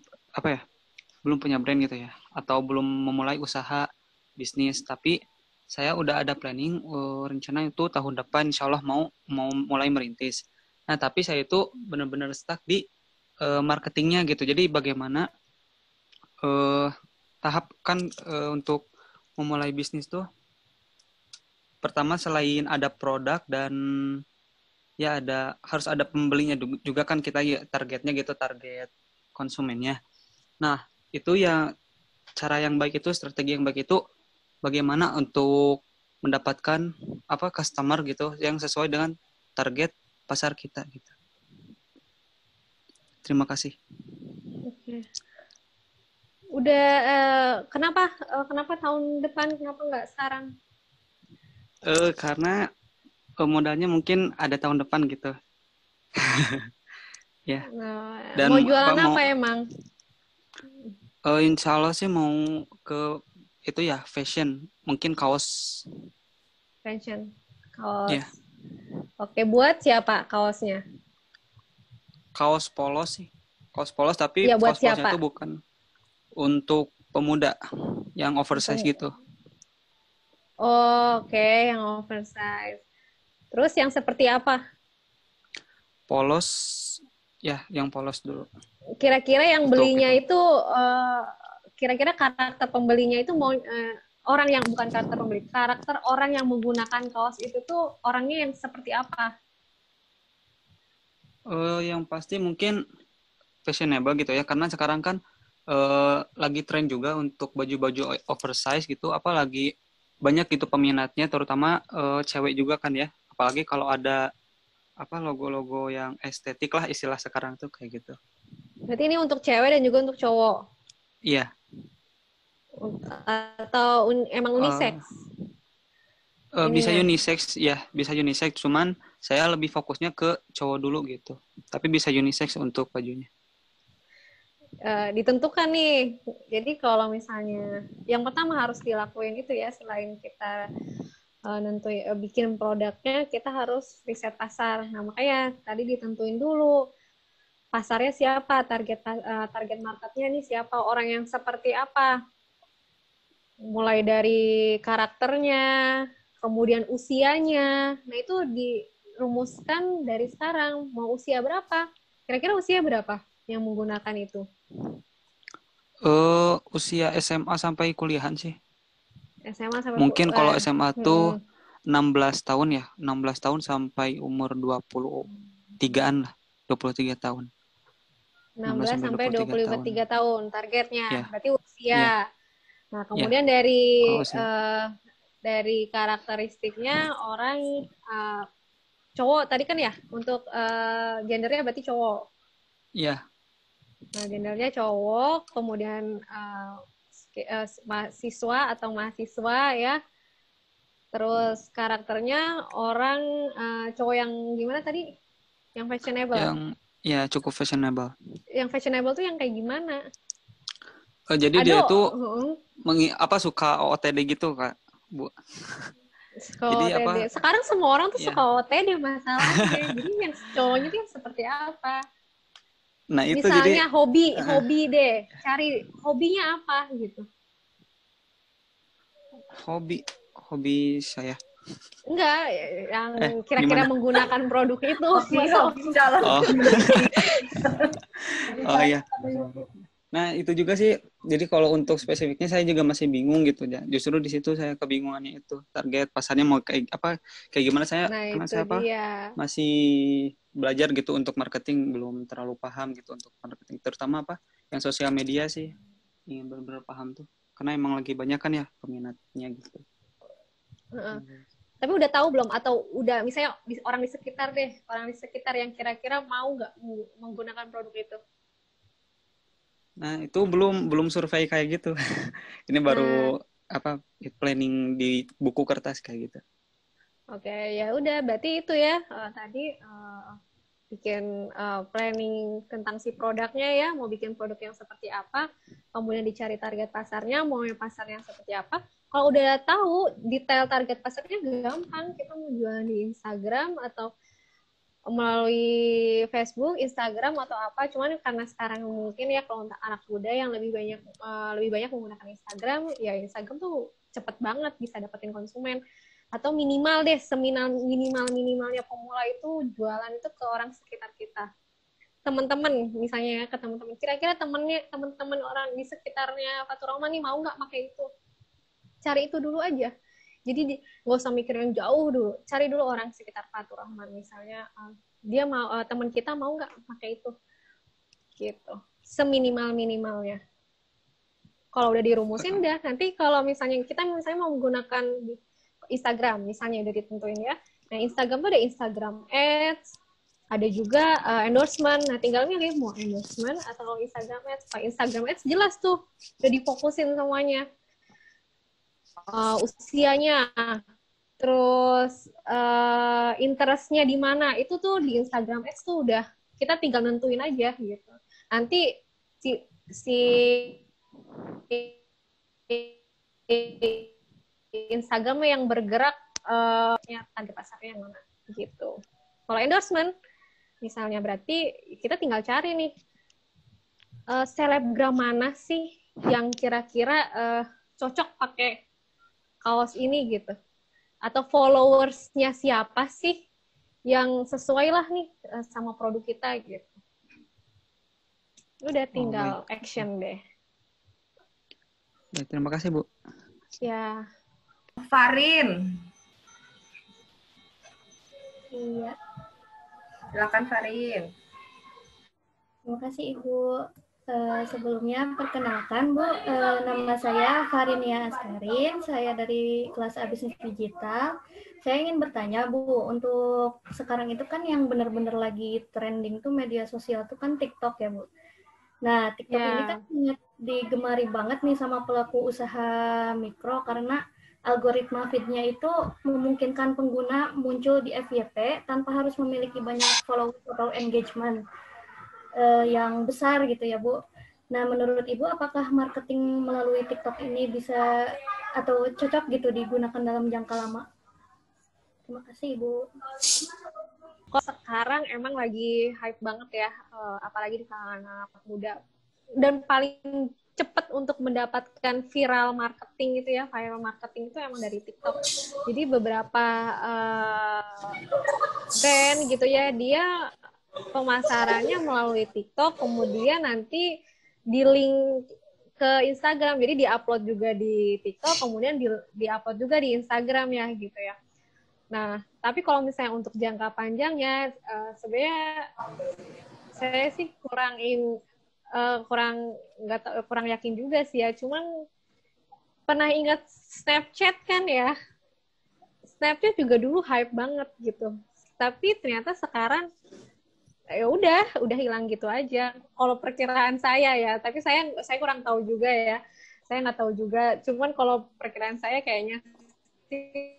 punya brand gitu ya, atau belum memulai usaha bisnis, tapi saya udah ada planning rencana itu tahun depan insya Allah mau mulai merintis. Nah, tapi saya itu benar-benar stuck di marketingnya gitu. Jadi bagaimana tahap kan untuk memulai bisnis tuh, pertama selain ada produk dan ya harus ada pembelinya juga kan, kita ya targetnya gitu, target konsumennya. Nah, itu ya cara yang baik itu, strategi yang baik itu bagaimana untuk mendapatkan customer gitu yang sesuai dengan target pasar kita gitu. Terima kasih. Oke. Udah kenapa tahun depan, kenapa nggak sekarang? Karena modalnya mungkin ada tahun depan gitu. Ya. Dan mau jualan apa emang? Insya Allah sih mau ke itu ya, fashion, mungkin kaos. Fashion, kaos. Yeah. Oke, buat siapa kaosnya? Kaos polos sih. Kaos polos, tapi ya, kaos polosnya siapa? itu bukan untuk pemuda, yang oversize gitu. Oh, oke, yang oversize. Terus yang seperti apa? Polos, ya yang polos dulu. Kira-kira yang belinya itu kira-kira karakter pembelinya itu mau orang yang bukan karakter pembeli, karakter orang yang menggunakan kaos itu tuh orangnya yang seperti apa? Yang pasti mungkin fashionable gitu ya, karena sekarang kan lagi tren juga untuk baju-baju oversize gitu, apalagi banyak gitu peminatnya, terutama cewek juga kan ya, apalagi kalau ada logo-logo yang estetik lah istilah sekarang tuh kayak gitu. Berarti ini untuk cewek dan juga untuk cowok? Iya. Atau emang unisex? Bisa unisex ya, bisa unisex, cuman saya lebih fokusnya ke cowok dulu gitu, tapi bisa unisex untuk bajunya. Ditentukan nih, jadi kalau misalnya yang pertama harus dilakuin itu ya, selain kita bikin produknya, kita harus riset pasar. Nah, makanya tadi ditentuin dulu pasarnya siapa, target marketnya nih siapa, orang yang seperti apa, mulai dari karakternya, kemudian usianya. Nah, itu dirumuskan dari sekarang, mau usia berapa, kira-kira usia berapa yang menggunakan itu? Usia SMA sampai kuliahan sih. SMA sampai mungkin kalau SMA tuh 16 tahun ya, 16 tahun sampai umur 23-an lah, 23 tahun. 16 sampai 23 tahun targetnya, yeah. Berarti usia. Yeah. Nah, kemudian dari karakteristiknya orang cowok tadi kan ya, untuk gendernya berarti cowok. Iya. Nah, gendernya cowok, kemudian mahasiswa atau mahasiswa ya. Terus karakternya orang cowok yang gimana tadi? Yang fashionable. Yang ya cukup fashionable. Yang fashionable tuh yang kayak gimana? Jadi dia tuh suka OOTD gitu, Kak, Bu. Jadi OOTD. apa? Sekarang semua orang tuh suka OOTD masalahnya. Jadi yang cowoknya tuh seperti apa? Nah, itu misalnya jadi hobi deh. Cari hobinya apa gitu. Hobi saya. Enggak, yang kira-kira menggunakan produk itu. Oh iya. Nah, itu juga sih. Jadi kalau untuk spesifiknya saya juga masih bingung gitu ya. Justru di situ saya kebingungannya itu. Target pasarnya mau kayak apa? Kayak gimana saya? Nah, karena saya masih belajar gitu untuk marketing, belum terlalu paham gitu untuk marketing. Terutama yang sosial media sih. Ingin benar-benar paham tuh. Karena emang lagi banyak kan ya peminatnya gitu. Tapi udah tahu belum? Atau udah misalnya orang di sekitar deh. Orang di sekitar yang kira-kira mau nggak menggunakan produk itu? Nah, itu belum survei kayak gitu. Ini baru planning di buku kertas kayak gitu. Oke, ya udah berarti itu ya tadi bikin planning tentang si produknya ya, mau bikin produk yang seperti apa, kemudian dicari target pasarnya, mau yang pasarnya seperti apa. Kalau udah tahu detail target pasarnya gampang, kita mau jualan di Instagram atau melalui Facebook, Instagram atau apa. Cuman karena sekarang mungkin ya kalau untuk anak muda yang lebih banyak menggunakan Instagram, ya Instagram tuh cepet banget bisa dapetin konsumen. Atau minimal deh, minimalnya pemula itu jualan itu ke orang sekitar kita. Teman-teman misalnya ya, ke teman-teman. Kira-kira teman-teman orang di sekitarnya Fatur Rahman nih mau nggak pakai itu? Cari itu dulu aja. Jadi nggak usah mikir yang jauh dulu. Cari dulu orang sekitar Fatur Rahman misalnya. Dia mau teman kita mau nggak pakai itu? Gitu. Seminimal-minimalnya. Kalau udah dirumusin dah. Nanti kalau misalnya kita mau menggunakan Instagram misalnya udah ditentuin ya. Nah, Instagram tuh ada Instagram Ads, ada juga endorsement. Nah, tinggal milih mau endorsement atau Instagram Ads. Kalau Instagram Ads jelas tuh udah difokusin semuanya. Usianya, terus interestnya di mana, itu tuh di Instagram Ads tuh udah kita tinggal nentuin aja gitu. Nanti si Instagram yang bergerak target pasarnya yang mana gitu. Kalau endorsement misalnya berarti kita tinggal cari nih selebgram mana sih yang kira-kira cocok pakai kaos ini gitu. Atau followersnya siapa sih yang sesuai lah nih sama produk kita gitu. Udah tinggal action deh. Ya, terima kasih, Bu. Ya. Farin. Iya. Silakan Farin. Terima kasih Ibu. Sebelumnya perkenalkan Bu, nama saya Farinia Askarin, saya dari kelas A Bisnis Digital. Saya ingin bertanya Bu, untuk sekarang itu kan yang benar-benar lagi trending tuh media sosial tuh kan TikTok ya Bu. Nah TikTok ini kan digemari banget nih sama pelaku usaha mikro karena algoritma feed-nya itu memungkinkan pengguna muncul di FYP tanpa harus memiliki banyak followers atau engagement yang besar gitu ya Bu. Nah menurut Ibu apakah marketing melalui TikTok ini bisa atau cocok gitu digunakan dalam jangka lama? Terima kasih Ibu. Kok sekarang emang lagi hype banget ya, apalagi di kalangan anak muda. Dan paling cepat untuk mendapatkan viral marketing itu ya, viral marketing itu emang dari TikTok. Jadi beberapa brand gitu ya, dia pemasarannya melalui TikTok, kemudian nanti di link ke Instagram, jadi di-upload juga di TikTok, kemudian di-upload juga di Instagram ya gitu ya. Nah, tapi kalau misalnya untuk jangka panjangnya, sebenarnya saya sih kurang yakin juga sih ya. Cuman pernah ingat Snapchat kan ya? Snapchat juga dulu hype banget gitu. Tapi ternyata sekarang ya udah hilang gitu aja. Kalau perkiraan saya ya, tapi saya kurang tahu juga ya. Saya nggak tahu juga. Cuman kalau perkiraan saya kayaknya sih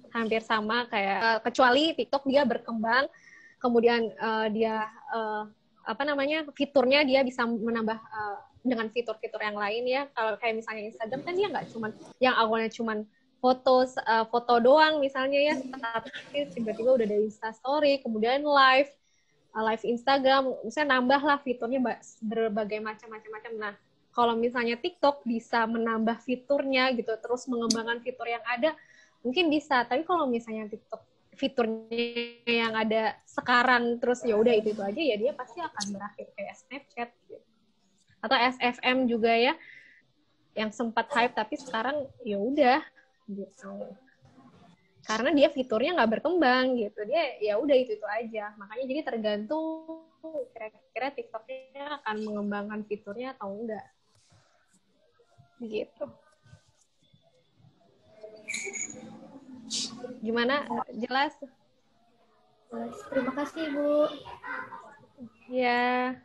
hampir sama kayak kecuali TikTok dia berkembang, kemudian dia apa namanya fiturnya dia bisa menambah dengan fitur-fitur yang lain ya. Kalau kayak misalnya Instagram kan dia nggak cuman yang awalnya cuman foto doang misalnya ya, tapi tiba-tiba udah ada Insta Story, kemudian live Instagram, misalnya nambah lah fiturnya berbagai macam-macam. Nah, kalau misalnya TikTok bisa menambah fiturnya gitu, terus mengembangkan fitur yang ada, mungkin bisa. Tapi kalau misalnya TikTok fiturnya yang ada sekarang terus ya udah itu aja, ya dia pasti akan berakhir kayak Snapchat gitu. Atau SFM juga ya, yang sempat hype tapi sekarang ya udah gitu. Karena dia fiturnya nggak berkembang gitu, dia ya udah itu aja. Makanya jadi tergantung kira-kira TikToknya akan mengembangkan fiturnya atau enggak gitu. Gimana, jelas? Terima kasih Bu. Ya.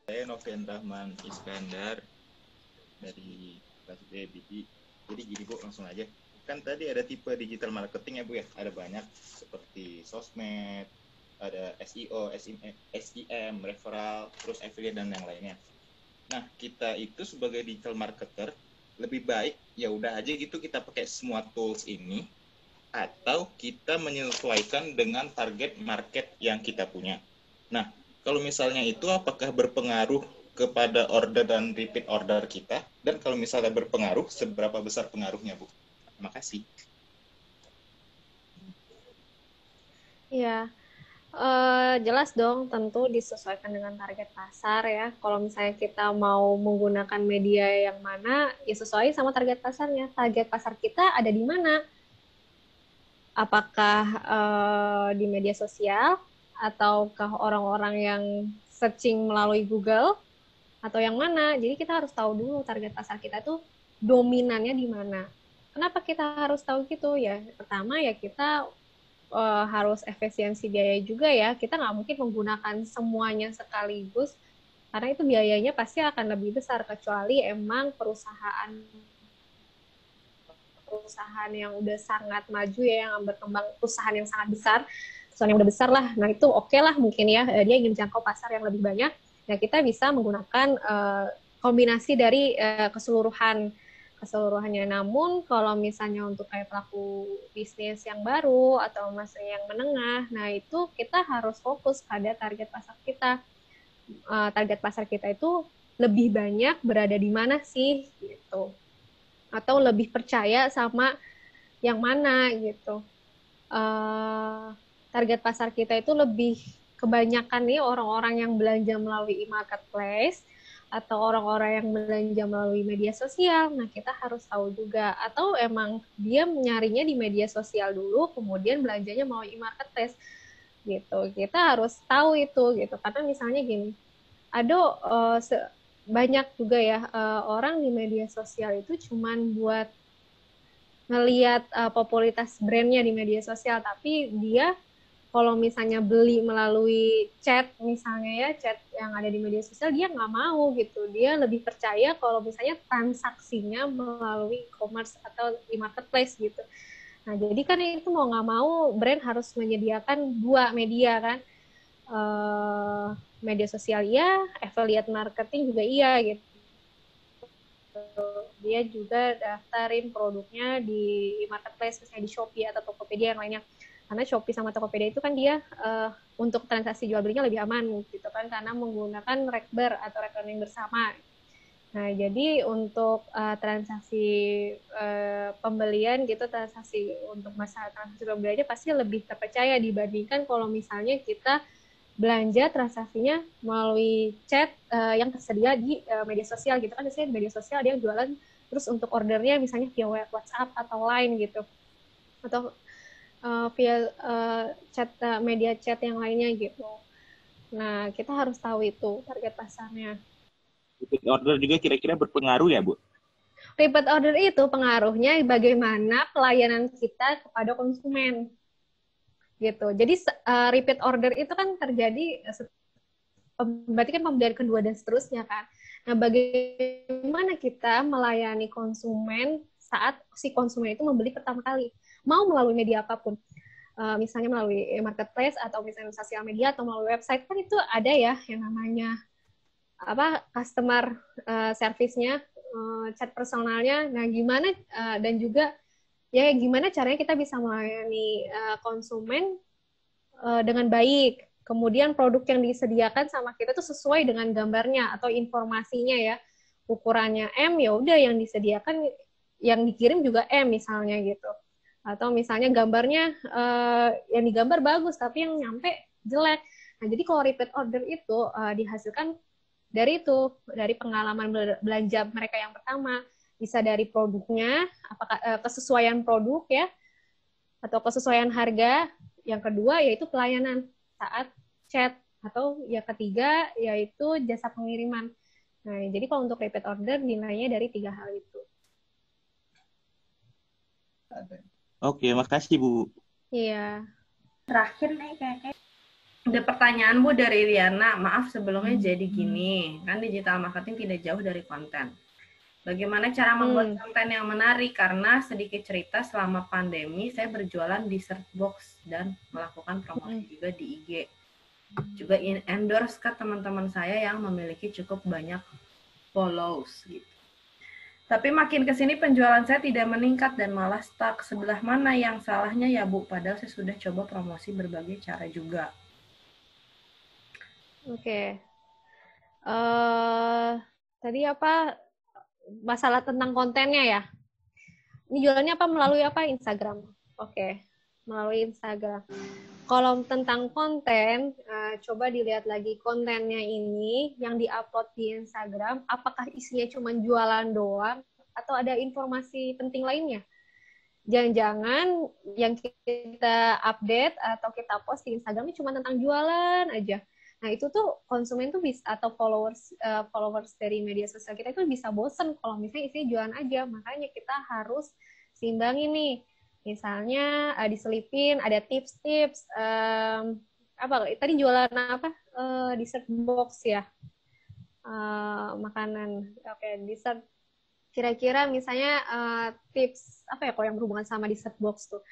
Saya Novian Rahman Iskandar dari kelas BBI. Jadi gini Bu, langsung aja. Kan tadi ada tipe digital marketing ya Bu ya, ada banyak seperti sosmed, ada SEO, SEM, referral, terus affiliate dan yang lainnya. Nah, kita itu sebagai digital marketer lebih baik ya udah aja gitu kita pakai semua tools ini atau kita menyesuaikan dengan target market yang kita punya. Nah, kalau misalnya itu apakah berpengaruh kepada order dan repeat order kita? Dan kalau misalnya berpengaruh, seberapa besar pengaruhnya Bu? Terima kasih. Ya, jelas dong, tentu disesuaikan dengan target pasar ya. Kalau misalnya kita mau menggunakan media yang mana, ya sesuai sama target pasarnya. Target pasar kita ada di mana? Apakah di media sosial, ataukah orang-orang yang searching melalui Google, atau yang mana? Jadi kita harus tahu dulu target pasar kita tuh dominannya di mana. Kenapa kita harus tahu gitu ya? Pertama ya kita harus efisiensi biaya juga ya. Kita nggak mungkin menggunakan semuanya sekaligus, karena itu biayanya pasti akan lebih besar, kecuali emang perusahaan yang udah sangat maju ya, yang berkembang, perusahaan yang sangat besar, perusahaan yang udah besar lah. Nah itu oke lah mungkin ya, dia ingin jangkau pasar yang lebih banyak. Nah kita bisa menggunakan kombinasi dari keseluruhannya. Namun kalau misalnya untuk kayak pelaku bisnis yang baru atau masih yang menengah, nah itu kita harus fokus pada target pasar kita. Target pasar kita itu lebih banyak berada di mana sih gitu, atau lebih percaya sama yang mana gitu. Target pasar kita itu lebih kebanyakan nih orang-orang yang belanja melalui e-marketplace atau orang-orang yang belanja melalui media sosial. Nah, kita harus tahu juga. Atau emang dia nyarinya di media sosial dulu, kemudian belanjanya melalui e-marketplace. Gitu. Kita harus tahu itu gitu. Karena misalnya gini, ada banyak juga ya orang di media sosial itu cuman buat ngelihat popularitas brandnya di media sosial, tapi dia kalau misalnya beli melalui chat misalnya ya, chat yang ada di media sosial, dia nggak mau gitu. Dia lebih percaya kalau misalnya transaksinya melalui e-commerce atau e-marketplace gitu. Nah, jadi kan itu mau nggak mau brand harus menyediakan dua media kan. Media sosial iya, affiliate marketing juga iya gitu. Dia juga daftarin produknya di e-marketplace, misalnya di Shopee atau Tokopedia yang lainnya. Karena Shopee sama Tokopedia itu kan dia untuk transaksi jual belinya lebih aman gitu kan, karena menggunakan rekber atau rekening bersama. Nah, jadi untuk transaksi pembelian gitu, transaksi untuk masalah transaksi pembeliannya pasti lebih terpercaya dibandingkan kalau misalnya kita belanja transaksinya melalui chat yang tersedia di media sosial gitu kan. Biasanya media sosial dia jualan, terus untuk ordernya misalnya via WhatsApp atau Line gitu, atau via chat media chat yang lainnya gitu. Nah, kita harus tahu itu target pasarnya. Repeat order juga kira-kira berpengaruh ya, Bu? Repeat order itu pengaruhnya bagaimana pelayanan kita kepada konsumen gitu. Jadi repeat order itu kan terjadi berarti kan pembelian kedua dan seterusnya kan. Nah, bagaimana kita melayani konsumen saat si konsumen itu membeli pertama kali, mau melalui media apapun, misalnya melalui marketplace atau misalnya sosial media atau melalui website, kan itu ada ya yang namanya customer service-nya, chat personalnya. Nah, gimana dan juga ya gimana caranya kita bisa melayani konsumen dengan baik. Kemudian produk yang disediakan sama kita tuh sesuai dengan gambarnya atau informasinya ya. Ukurannya M, ya udah yang disediakan, yang dikirim juga M misalnya gitu. Atau misalnya gambarnya yang digambar bagus tapi yang nyampe jelek. Nah, jadi kalau repeat order itu dihasilkan dari pengalaman belanja mereka yang pertama, bisa dari produknya, apakah kesesuaian produk ya, atau kesesuaian harga. Yang kedua yaitu pelayanan saat chat, atau yang ketiga yaitu jasa pengiriman. Nah, jadi kalau untuk repeat order nilainya dari 3 hal itu. Oke, makasih Bu. Iya. Terakhir nih kayaknya ada pertanyaan Bu dari Riana. Maaf sebelumnya jadi gini, kan digital marketing tidak jauh dari konten. Bagaimana cara membuat konten yang menarik? Karena sedikit cerita, selama pandemi saya berjualan di search box dan melakukan promosi juga di IG. Juga endorse ke teman-teman saya yang memiliki cukup banyak follows gitu. Tapi makin kesini penjualan saya tidak meningkat dan malah stuck. Sebelah mana yang salahnya ya Bu? Padahal saya sudah coba promosi berbagai cara juga. Oke. Tadi apa? Masalah tentang kontennya ya? Ini jualannya apa? Melalui apa? Instagram. Oke. Melalui Instagram. Kalau tentang konten, coba dilihat lagi kontennya ini yang diupload di Instagram, apakah isinya cuma jualan doang atau ada informasi penting lainnya? Jangan-jangan yang kita update atau kita post di Instagram ini cuma tentang jualan aja. Nah, itu tuh konsumen tuh bisa, atau followers dari media sosial kita itu bisa bosen kalau misalnya isinya jualan aja. Makanya kita harus seimbangin nih. Misalnya diselipin ada tips-tips tadi jualan apa? Dessert box ya. Makanan. Oke, dessert. Kira-kira misalnya tips apa ya kalau yang berhubungan sama dessert box tuh?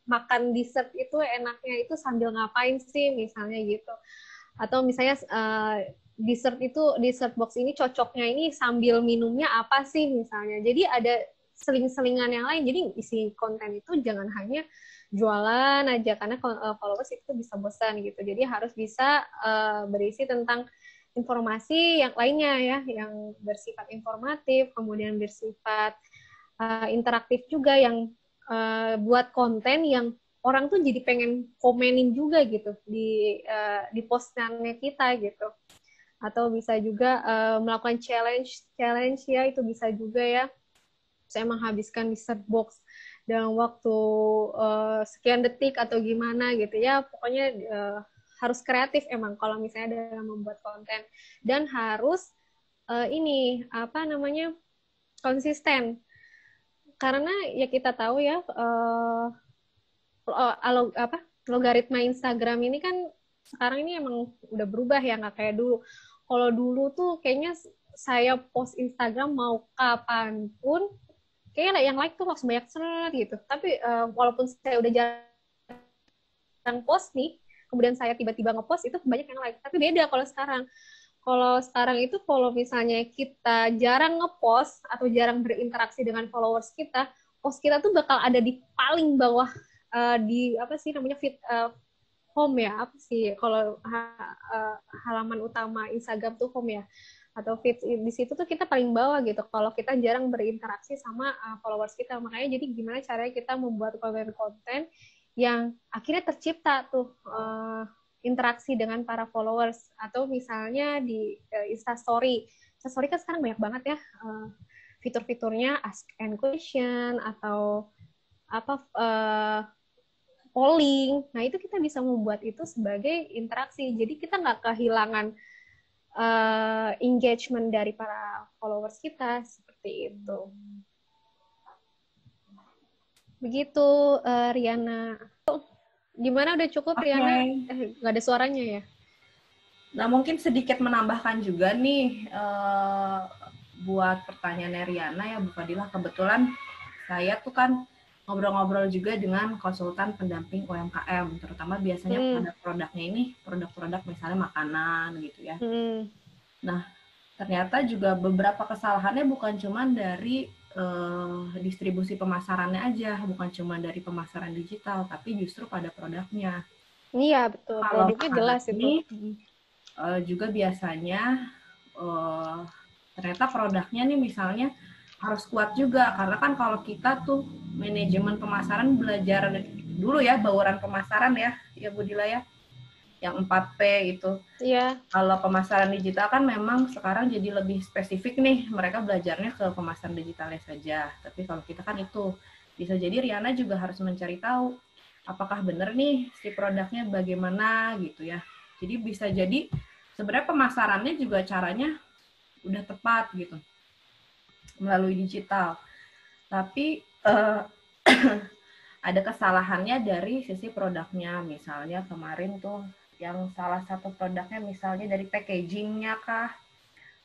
Makan dessert itu enaknya itu sambil ngapain sih misalnya gitu, atau misalnya dessert box ini cocoknya ini sambil minumnya apa sih misalnya. Jadi ada seling-selingan yang lain, jadi isi konten itu jangan hanya jualan aja karena followers itu bisa bosan gitu. Jadi harus bisa berisi tentang informasi yang lainnya ya, yang bersifat informatif, kemudian bersifat interaktif juga, yang buat konten yang orang tuh jadi pengen komenin juga gitu di postannya kita gitu. Atau bisa juga melakukan challenge ya, itu bisa juga ya. Saya menghabiskan dessert box dalam waktu sekian detik atau gimana gitu ya. Pokoknya harus kreatif emang kalau misalnya dalam membuat konten, dan harus konsisten. Karena ya kita tahu ya logaritma Instagram ini kan sekarang ini emang udah berubah ya, nggak kayak dulu. Kalau dulu tuh kayaknya saya post Instagram mau kapanpun kayaknya yang like tuh langsung banyak gitu. Tapi walaupun saya udah jarang post nih, kemudian saya tiba-tiba ngepost itu banyak yang like. Tapi beda kalau sekarang. Kalau sekarang itu kalau misalnya kita jarang ngepost atau jarang berinteraksi dengan followers kita, post kita tuh bakal ada di paling bawah di feed home ya, kalau halaman utama Instagram tuh home ya, atau feed di situ tuh kita paling bawah gitu kalau kita jarang berinteraksi sama followers kita. Makanya jadi gimana caranya kita membuat konten-konten yang akhirnya tercipta tuh interaksi dengan para followers. Atau misalnya di Instastory kan sekarang banyak banget ya fitur-fiturnya, ask and question atau polling. Nah, itu kita bisa membuat itu sebagai interaksi. Jadi kita nggak kehilangan engagement dari para followers kita, seperti itu. Begitu, Riana. Gimana, udah cukup, Riana? Nggak ada suaranya ya? Nah, mungkin sedikit menambahkan juga nih buat pertanyaannya Riana ya, Bu Fadilah. Kebetulan saya tuh kan ngobrol-ngobrol juga dengan konsultan pendamping UMKM, terutama biasanya pada produknya ini produk-produk misalnya makanan gitu ya. Nah, ternyata juga beberapa kesalahannya bukan cuma dari distribusi pemasarannya aja, bukan cuma dari pemasaran digital, tapi justru pada produknya. Iya, betul. Kalau Produknya jelas itu. Juga biasanya ternyata produknya nih misalnya harus kuat juga, karena kan kalau kita tuh manajemen pemasaran belajar dulu ya, bauran pemasaran ya Bu Dila ya, yang 4P itu. Iya. Kalau pemasaran digital kan memang sekarang jadi lebih spesifik nih, mereka belajarnya ke pemasaran digitalnya saja. Tapi kalau kita kan itu bisa jadi Riana juga harus mencari tahu apakah benar nih si produknya bagaimana gitu ya. Jadi bisa jadi sebenarnya pemasarannya juga caranya udah tepat gitu melalui digital. Tapi ada kesalahannya dari sisi produknya. Misalnya kemarin tuh yang salah satu produknya misalnya dari packaging-nya kah?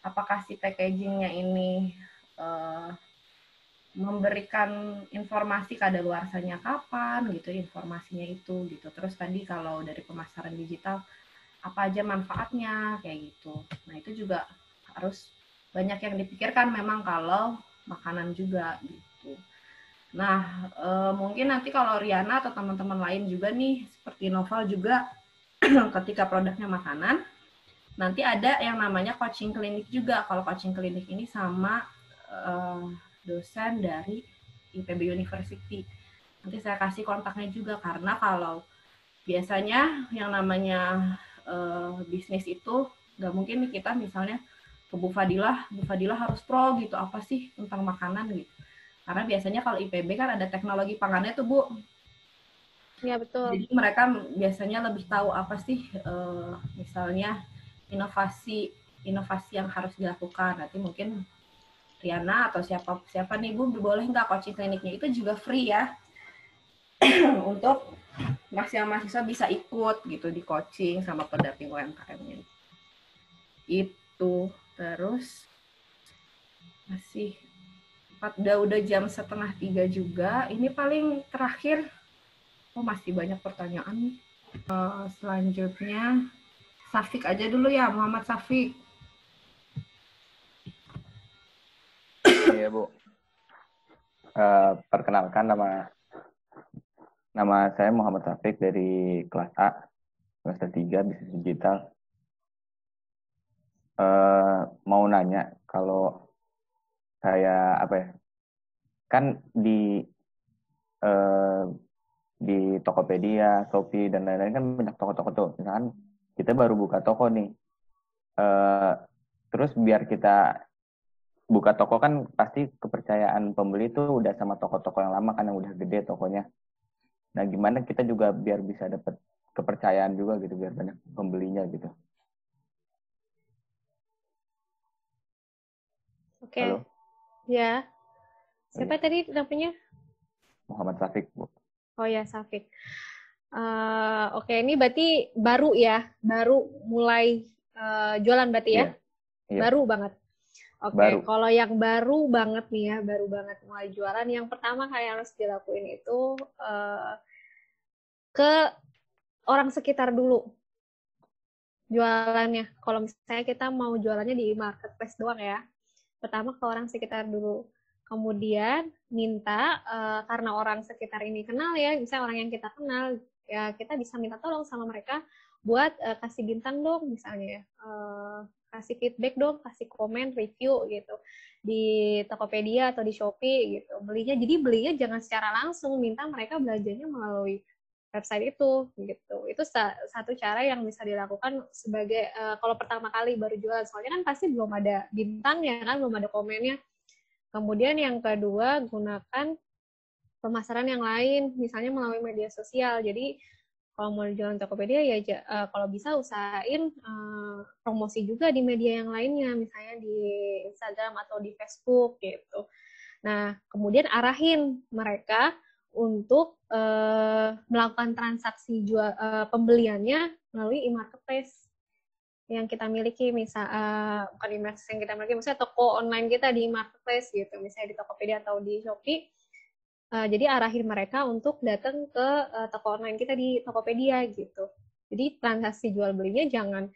Apakah si packaging-nya ini memberikan informasi kadaluarsanya kapan gitu, informasinya itu gitu. Terus tadi kalau dari pemasaran digital apa aja manfaatnya kayak gitu. Nah, itu juga harus banyak yang dipikirkan memang kalau makanan juga gitu. Nah, mungkin nanti kalau Riana atau teman-teman lain juga nih, seperti Noval juga, ketika produknya makanan, nanti ada yang namanya coaching klinik juga. Kalau coaching klinik ini sama dosen dari IPB University. Nanti saya kasih kontaknya juga, karena kalau biasanya yang namanya bisnis itu nggak mungkin nih kita misalnya ke Bu Fadilah harus pro gitu, apa sih tentang makanan gitu. Karena biasanya kalau IPB kan ada teknologi pangannya tuh Bu. Iya, betul. Jadi mereka biasanya lebih tahu apa sih misalnya inovasi yang harus dilakukan. Nanti mungkin Riana atau siapa nih Bu, boleh nggak coaching kliniknya itu juga free ya. Untuk mahasiswa bisa ikut gitu di coaching sama pendamping UMKM-nya. Itu. Terus masih udah jam 2:30 juga. Ini paling terakhir. Masih banyak pertanyaan nih. Selanjutnya Safik aja dulu ya, Muhammad Safik. Iya Bu. Perkenalkan nama saya Muhammad Safik dari kelas A, semester 3 Bisnis Digital. Mau nanya, kalau saya kan di Tokopedia, Shopee dan lain-lain kan banyak toko-toko tuh. Misalkan kita baru buka toko nih, terus biar kita buka toko kan pasti kepercayaan pembeli tuh udah sama toko-toko yang lama kan, yang udah gede tokonya. Nah, gimana kita juga biar bisa dapat kepercayaan juga gitu, biar banyak pembelinya gitu. Oke. Halo? Ya. Siapa tadi namanya? Muhammad Safik, Bu. Oh ya, Safik. Oke, ini berarti baru ya? Baru mulai jualan berarti ya? Iya. Baru banget. Oke, kalau yang baru banget nih ya, baru banget mulai jualan, yang pertama kayak harus dilakuin itu ke orang sekitar dulu jualannya. Kalau misalnya kita mau jualannya di marketplace doang ya, pertama ke orang sekitar dulu. Kemudian minta, karena orang sekitar ini kenal ya, misalnya orang yang kita kenal, ya kita bisa minta tolong sama mereka buat kasih bintang dong, misalnya kasih feedback dong, kasih komen, review gitu di Tokopedia atau di Shopee gitu. Jadi belinya jangan secara langsung, minta mereka belajarnya melalui website itu gitu. Itu satu cara yang bisa dilakukan sebagai kalau pertama kali baru jualan, soalnya kan pasti belum ada bintangnya kan, belum ada komennya. Kemudian yang kedua, gunakan pemasaran yang lain, misalnya melalui media sosial. Jadi kalau mau jualan Tokopedia ya kalau bisa usahain promosi juga di media yang lainnya, misalnya di Instagram atau di Facebook gitu. Nah, kemudian arahin mereka untuk melakukan transaksi pembeliannya melalui e-marketplace yang kita miliki, bukan e-marketplace yang kita miliki, misalnya toko online kita di e-marketplace gitu, misalnya di Tokopedia atau di Shopee. Jadi arahin mereka untuk datang ke toko online kita di Tokopedia gitu. Jadi transaksi jual belinya jangan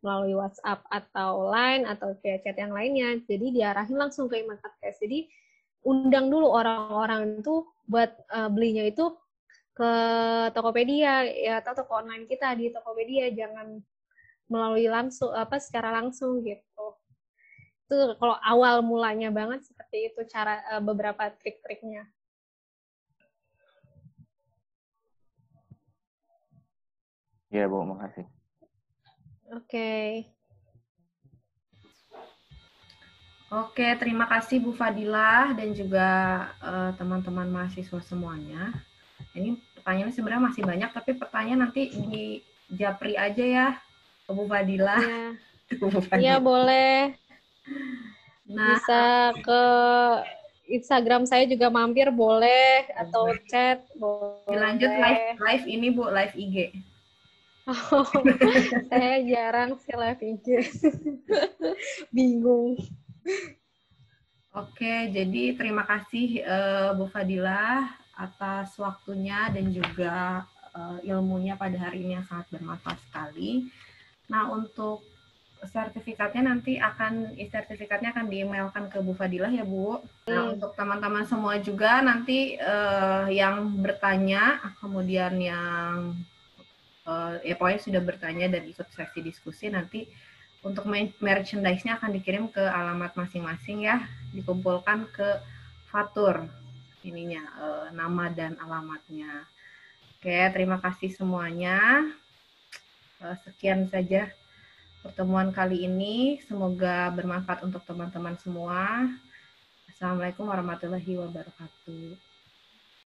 melalui WhatsApp atau Line atau chat yang lainnya. Jadi diarahin langsung ke e-marketplace. Jadi undang dulu orang-orang itu buat belinya itu ke Tokopedia ya, atau toko online kita di Tokopedia, jangan melalui secara langsung gitu. Itu kalau awal mulanya banget seperti itu cara beberapa trik-triknya. Iya, Bu, makasih. Oke. Oke, terima kasih Bu Fadilah dan juga teman-teman mahasiswa semuanya. Ini pertanyaannya sebenarnya masih banyak, tapi pertanyaan nanti di Japri aja ya, ke Bu Fadilah. Iya, boleh. Nah, bisa ke Instagram saya juga mampir boleh, atau chat boleh. Dilanjut live ini Bu, live IG. Oh, saya jarang sih live IG. Bingung. Oke, jadi terima kasih Bu Fadilah atas waktunya dan juga ilmunya pada hari ini yang sangat bermanfaat sekali. Nah, untuk sertifikatnya akan di-emailkan ke Bu Fadilah ya, Bu. Nah, untuk teman-teman semua juga nanti yang bertanya, kemudian yang ya pokoknya sudah bertanya dan ikut sesi diskusi, nanti untuk merchandise-nya akan dikirim ke alamat masing-masing ya, dikumpulkan ke Fatur ininya, nama dan alamatnya. Oke, terima kasih semuanya. Sekian saja pertemuan kali ini. Semoga bermanfaat untuk teman-teman semua. Assalamualaikum warahmatullahi wabarakatuh.